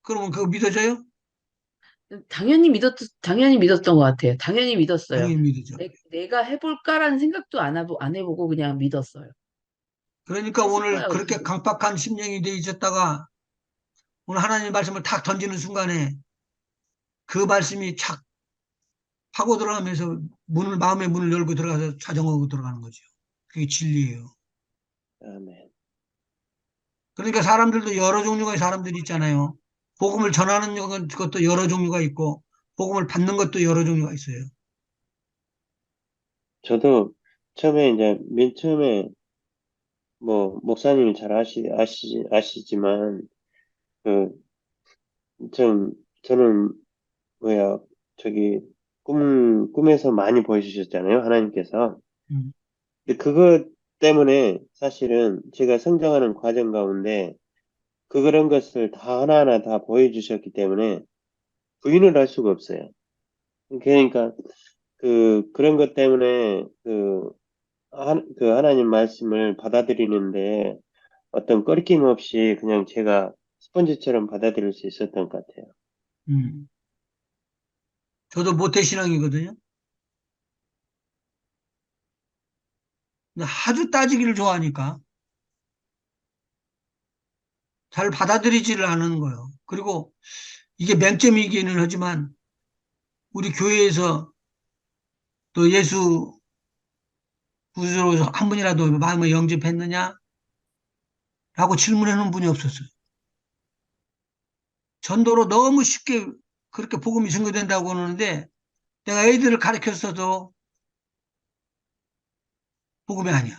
그러면 그거 믿어져요? 당연히 믿었던 것 같아요. 당연히 믿었어요. 당연히 믿어져. 내가 해볼까라는 생각도 안 해보고 그냥 믿었어요. 그러니까 했을 오늘 거야, 그렇게 어떻게. 강팍한 심령이 돼 있었다가 오늘 하나님 말씀을 탁 던지는 순간에 그 말씀이 착 파고 들어가면서 마음의 문을 열고 들어가서 자정하고 들어가는 거죠. 그게 진리예요. 아멘. 그러니까 사람들도 여러 종류의 사람들이 있잖아요. 복음을 전하는 것도 여러 종류가 있고, 복음을 받는 것도 여러 종류가 있어요. 저도 처음에 이제 맨 처음에 뭐 목사님이 잘 아시지만 그 저는 뭐야 저기 꿈에서 많이 보여주셨잖아요 하나님께서. 음, 근데 그것 때문에 사실은 제가 성장하는 과정 가운데 그런 것을 다 하나하나 다 보여주셨기 때문에 부인을 할 수가 없어요. 그러니까 그런 것 때문에 그 하나님 말씀을 받아들이는데 어떤 꺼리낌 없이 그냥 제가 스펀지처럼 받아들일 수 있었던 것 같아요. 음. 저도 모태신앙이거든요. 근데 아주 따지기를 좋아하니까 잘 받아들이지를 않는 거예요. 그리고 이게 맹점이기는 하지만 우리 교회에서 또 예수 구주로 한 분이라도 마음을 영접했느냐? 라고 질문해 놓은 분이 없었어요. 전도로 너무 쉽게 그렇게 복음이 증거된다고 하는데 내가 애들을 가르쳤어도 복음이 아니야.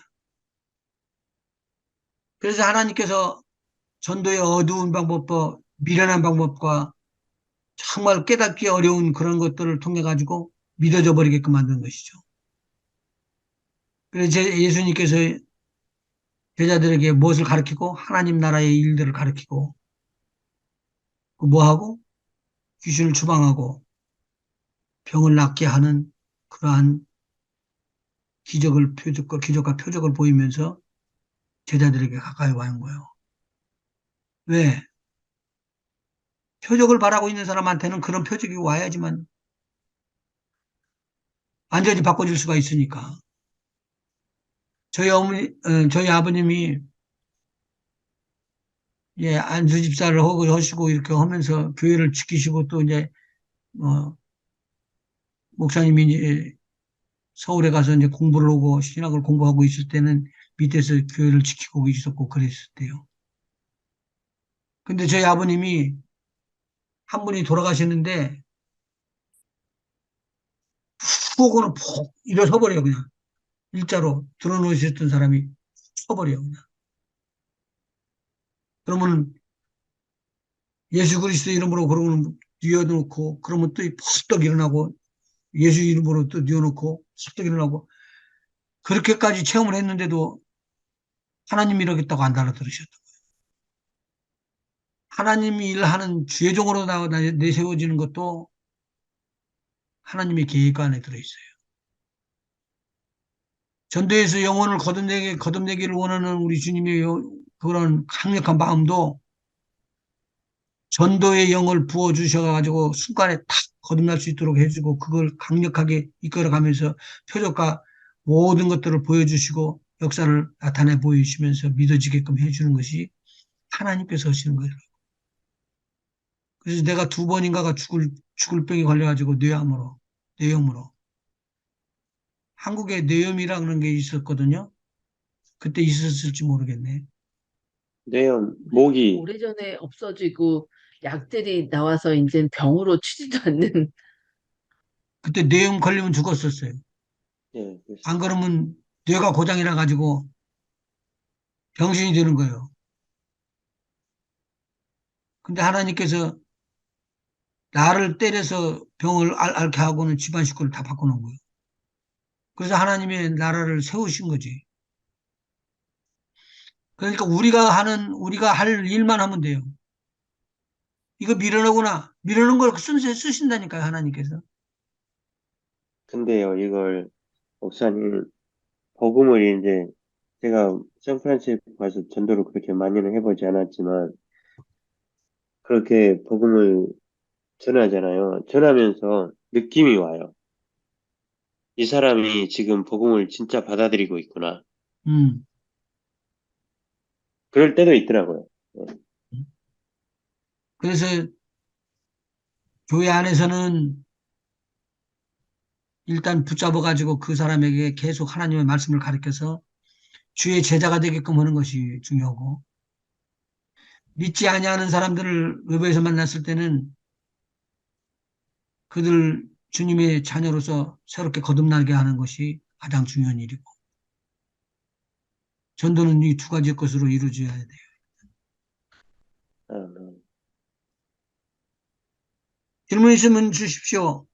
그래서 하나님께서 전도의 어두운 방법과 미련한 방법과 정말 깨닫기 어려운 그런 것들을 통해 가지고 믿어져 버리게끔 만든 것이죠. 그래서 예수님께서 제자들에게 무엇을 가르치고 하나님 나라의 일들을 가르치고 그 뭐하고 귀신을 추방하고 병을 낫게 하는 그러한 기적과 표적을 보이면서 제자들에게 가까이 와는 거예요. 왜? 표적을 바라고 있는 사람한테는 그런 표적이 와야지만 완전히 바꿔줄 수가 있으니까. 저희 아버님이 예, 안수 집사를 하시고 이렇게 하면서 교회를 지키시고 또 이제 어, 목사님이 이제 서울에 가서 이제 공부를 하고 신학을 공부하고 있을 때는 밑에서 교회를 지키고 있었고 그랬을 때요. 근데 저희 아버님이 한 분이 돌아가시는데 푹 하고는 푹 일어서 버려요 그냥 일자로 들어놓으셨던 사람이 서버려요 그냥. 그러면 예수 그리스도 이름으로 그러면 뉘어놓고 그러면 또 펄떡 일어나고 예수 이름으로 또 뉘어놓고 펄떡 일어나고 그렇게까지 체험을 했는데도 하나님 이러겠다고 안 달아들으셨다. 하나님이 일하는 주의종으로 내세워지는 것도 하나님의 계획 안에 들어있어요. 전도에서 영혼을 거듭내기를 원하는 우리 주님의 그런 강력한 마음도 전도의 영을 부어주셔가지고 순간에 탁 거듭날 수 있도록 해주고 그걸 강력하게 이끌어가면서 표적과 모든 것들을 보여주시고 역사를 나타내 보이시면서 믿어지게끔 해주는 것이 하나님께서 하시는 거예요. 그래서 내가 두 번인가가 죽을 병이 걸려가지고 뇌염으로. 한국에 뇌염이라는 게 있었거든요. 그때 있었을지 모르겠네. 뇌염, 모기, 오래전에 없어지고 약들이 나와서 이제 병으로 치지도 않는 그때 뇌염 걸리면 죽었었어요. 예, 안 그러면 뇌가 고장이 나가지고 병신이 되는 거예요. 근데 하나님께서 나를 때려서 병을 앓게 하고는 집안 식구를 다 바꿔놓은 거예요. 그래서 하나님의 나라를 세우신 거지. 그러니까 우리가 할 일만 하면 돼요. 이거 밀어넣구나. 밀어넣은 걸 쓰신다니까요, 하나님께서. 근데요, 이걸, 목사님, 복음을 이제, 제가 샌프란시스코 가서 전도를 그렇게 많이는 해보지 않았지만, 그렇게 복음을 전하잖아요. 전하면서 느낌이 와요. 이 사람이 지금 복음을 진짜 받아들이고 있구나. 음. 그럴 때도 있더라고요. 예. 그래서 교회 안에서는 일단 붙잡아가지고 그 사람에게 계속 하나님의 말씀을 가르쳐서 주의 제자가 되게끔 하는 것이 중요하고, 믿지 아니하는 사람들을 외부에서 만났을 때는 그들 주님의 자녀로서 새롭게 거듭나게 하는 것이 가장 중요한 일이고, 전도는 이 두 가지 것으로 이루어져야 돼요. 아, 질문 있으면 주십시오.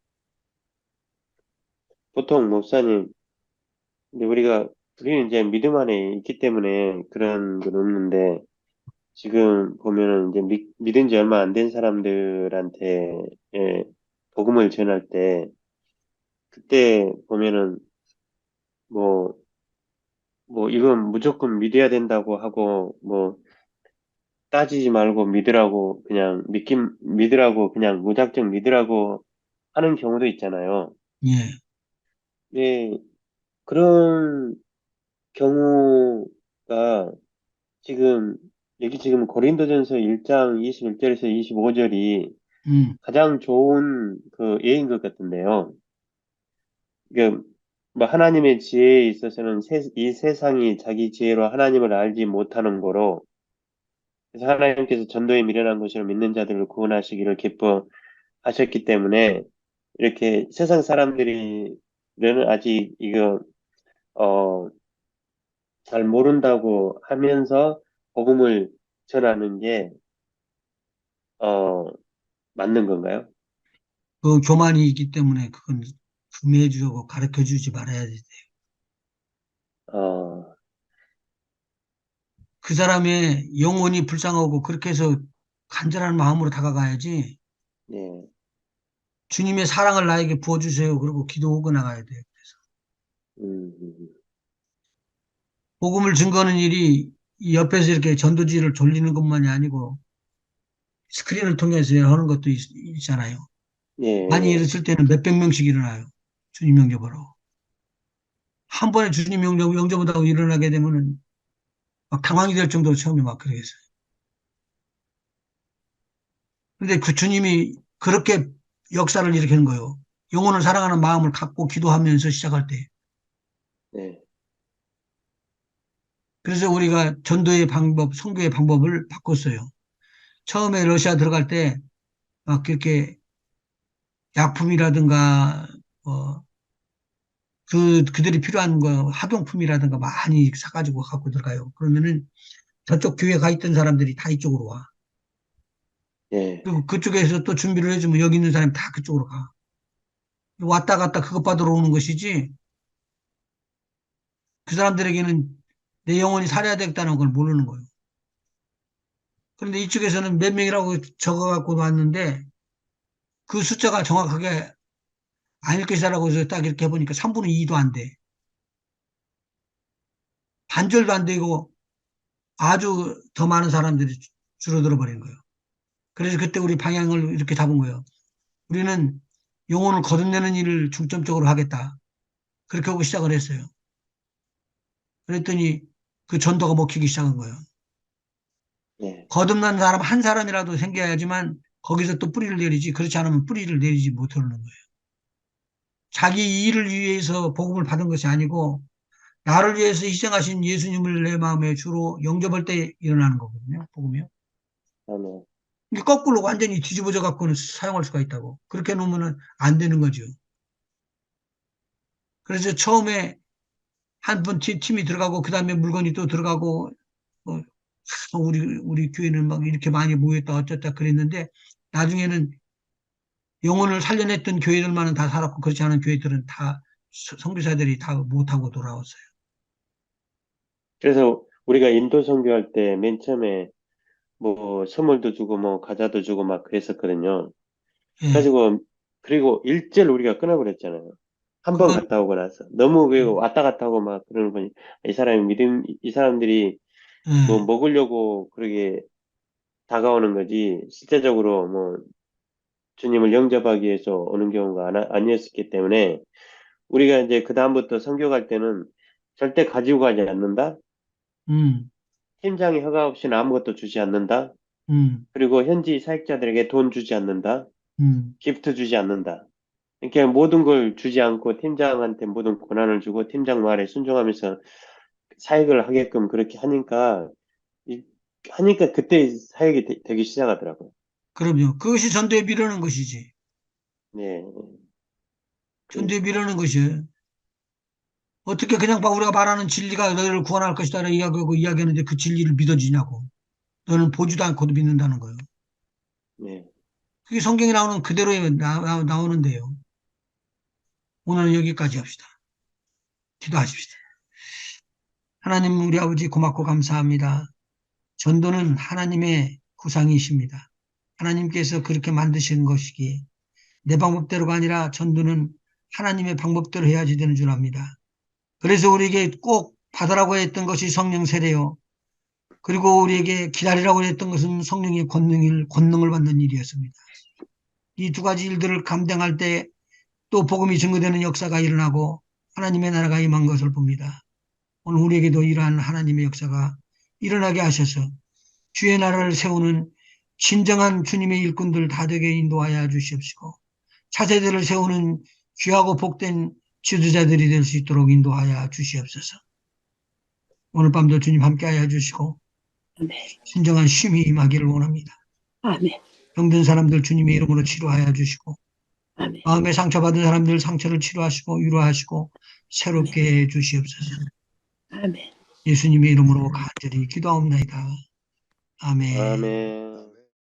보통 목사님, 근데 우리는 이제 믿음 안에 있기 때문에 그런 건 없는데, 지금 보면은 이제 믿은 지 얼마 안 된 사람들한테, 예, 복음을 전할 때, 그때 보면은 뭐, 이건 무조건 믿어야 된다고 하고, 따지지 말고 믿으라고 그냥 무작정 믿으라고 하는 경우도 있잖아요. 예, 네, 그런 경우가 지금, 여기 지금 고린도전서 1장 21절에서 25절이 음, 가장 좋은 그 예인 것 같은데요. 그, 하나님의 지혜에 있어서는 이 세상이 자기 지혜로 하나님을 알지 못하는 거로, 그래서 하나님께서 전도에 미련한 것으로 믿는 자들을 구원하시기를 기뻐하셨기 때문에, 이렇게 세상 사람들이, 는 아직 어, 잘 모른다고 하면서 복음을 전하는 게, 어, 맞는 건가요? 그 교만이 있기 때문에 그건 금해해 주고 가르쳐 주지 말아야 돼. 어, 그 사람의 영혼이 불쌍하고 그렇게 해서 간절한 마음으로 다가가야지. 예, 주님의 사랑을 나에게 부어주세요. 그리고 기도하고 나가야 돼요. 음, 음, 복음을 증거하는 일이 이 옆에서 이렇게 전도지를 돌리는 것만이 아니고 스크린을 통해서 하는 것도 있잖아요. 예, 많이 예, 일었을 때는 몇백 명씩 일어나요. 주님 영접으로. 한 번에 주님 영접을 하고 일어나게 되면은 막 당황이 될 정도로 처음에 막 그러겠어요. 근데 그 주님이 그렇게 역사를 일으키는 거예요. 영혼을 사랑하는 마음을 갖고 기도하면서 시작할 때. 예, 그래서 우리가 전도의 방법, 선교의 방법을 바꿨어요. 처음에 러시아 들어갈 때 막 그렇게 약품이라든가 그들이 필요한 거 학용품이라든가 많이 사가지고 갖고 들어가요. 그러면은 저쪽 교회 가 있던 사람들이 다 이쪽으로 와. 예, 그리고 그쪽에서 또 준비를 해주면 여기 있는 사람이 다 그쪽으로 가. 왔다 갔다 그것 받으러 오는 것이지 그 사람들에게는 내 영혼이 살아야 되겠다는 걸 모르는 거예요. 그런데 이쪽에서는 몇 명이라고 적어갖고 왔는데 그 숫자가 정확하게 아닐 것이다라고 해서 딱 이렇게 해보니까 3분의 2도 안 돼. 반절도 안 되고 아주 더 많은 사람들이 줄어들어 버린 거예요. 그래서 그때 우리 방향을 이렇게 잡은 거예요. 우리는 영혼을 거듭내는 일을 중점적으로 하겠다. 그렇게 하고 시작을 했어요. 그랬더니 그 전도가 먹히기 시작한 거예요. 네, 거듭난 사람 한 사람이라도 생겨야지만 거기서 또 뿌리를 내리지. 그렇지 않으면 뿌리를 내리지 못하는 거예요. 자기 일을 위해서 복음을 받은 것이 아니고 나를 위해서 희생하신 예수님을 내 마음에 주로 영접할 때 일어나는 거거든요. 복음이요. 아멘. 이게 거꾸로 완전히 뒤집어져 갖고는 사용할 수가 있다고. 그렇게 놓으면 안 되는 거죠. 그래서 처음에 한 번 팀이 들어가고 그 다음에 물건이 또 들어가고 뭐 우리 교회는 막 이렇게 많이 모였다 어쩌다 그랬는데 나중에는 영혼을 살려냈던 교회들만은 다 살았고 그렇지 않은 교회들은 다 선교사들이 다 못하고 돌아왔어요. 그래서 우리가 인도 선교할 때 맨 처음에 뭐 선물도 주고 뭐 과자도 주고 막 그랬었거든요. 예, 가지고 그리고 일제를 우리가 끊어버렸잖아요. 한 번 그건 갔다 오고 나서 너무 왜 왔다 갔다 하고 막 그러는 거니 이 사람이 믿음 이 사람들이 뭐 예, 먹으려고 그러게 다가오는 거지 실제적으로 뭐 주님을 영접하기 위해서 오는 경우가 아니었기 때문에 우리가 이제 그 다음부터 선교 갈 때는 절대 가지고 가지 않는다. 음, 팀장이 허가 없이는 아무것도 주지 않는다. 음, 그리고 현지 사역자들에게 돈 주지 않는다. 음. 기프트 주지 않는다. 이렇게 모든 걸 주지 않고 팀장한테 모든 권한을 주고 팀장 말에 순종하면서 사역을 하게끔 그렇게 하니까 이- 하니까 그때 사역이 되기 시작하더라고요. 그럼요. 그것이 전도에 미루는 것이지. 네, 전도에 그러니까 미루는 것이에요. 어떻게 그냥 우리가 말하는 진리가 너희를 구원할 것이다 이야기하고 이야기하는데 그 진리를 믿어지냐고. 너는 보지도 않고도 믿는다는 거예요. 네, 그게 성경에 나오는 그대로 나오는데요. 오늘은 여기까지 합시다. 기도하십시다. 하나님 우리 아버지 고맙고 감사합니다. 전도는 하나님의 구상이십니다. 하나님께서 그렇게 만드신 것이기에 내 방법대로가 아니라 전도는 하나님의 방법대로 해야지 되는 줄 압니다. 그래서 우리에게 꼭 받으라고 했던 것이 성령 세례요. 그리고 우리에게 기다리라고 했던 것은 성령의 권능을 받는 일이었습니다. 이 두 가지 일들을 감당할 때 또 복음이 증거되는 역사가 일어나고 하나님의 나라가 임한 것을 봅니다. 오늘 우리에게도 이러한 하나님의 역사가 일어나게 하셔서 주의 나라를 세우는 진정한 주님의 일꾼들 다 되게 인도하여 주시옵시고 차세대를 세우는 귀하고 복된 지도자들이 될 수 있도록 인도하여 주시옵소서. 오늘 밤도 주님 함께하여 주시고 아멘. 진정한 쉼이 임하기를 원합니다. 아멘. 병든 사람들 주님의 이름으로 치료하여 주시고 아멘. 마음에 상처받은 사람들 상처를 치료하시고 위로하시고 새롭게 해 주시옵소서. 아멘. 예수님의 이름으로 간절히 기도하옵나이다. 아멘. 아멘.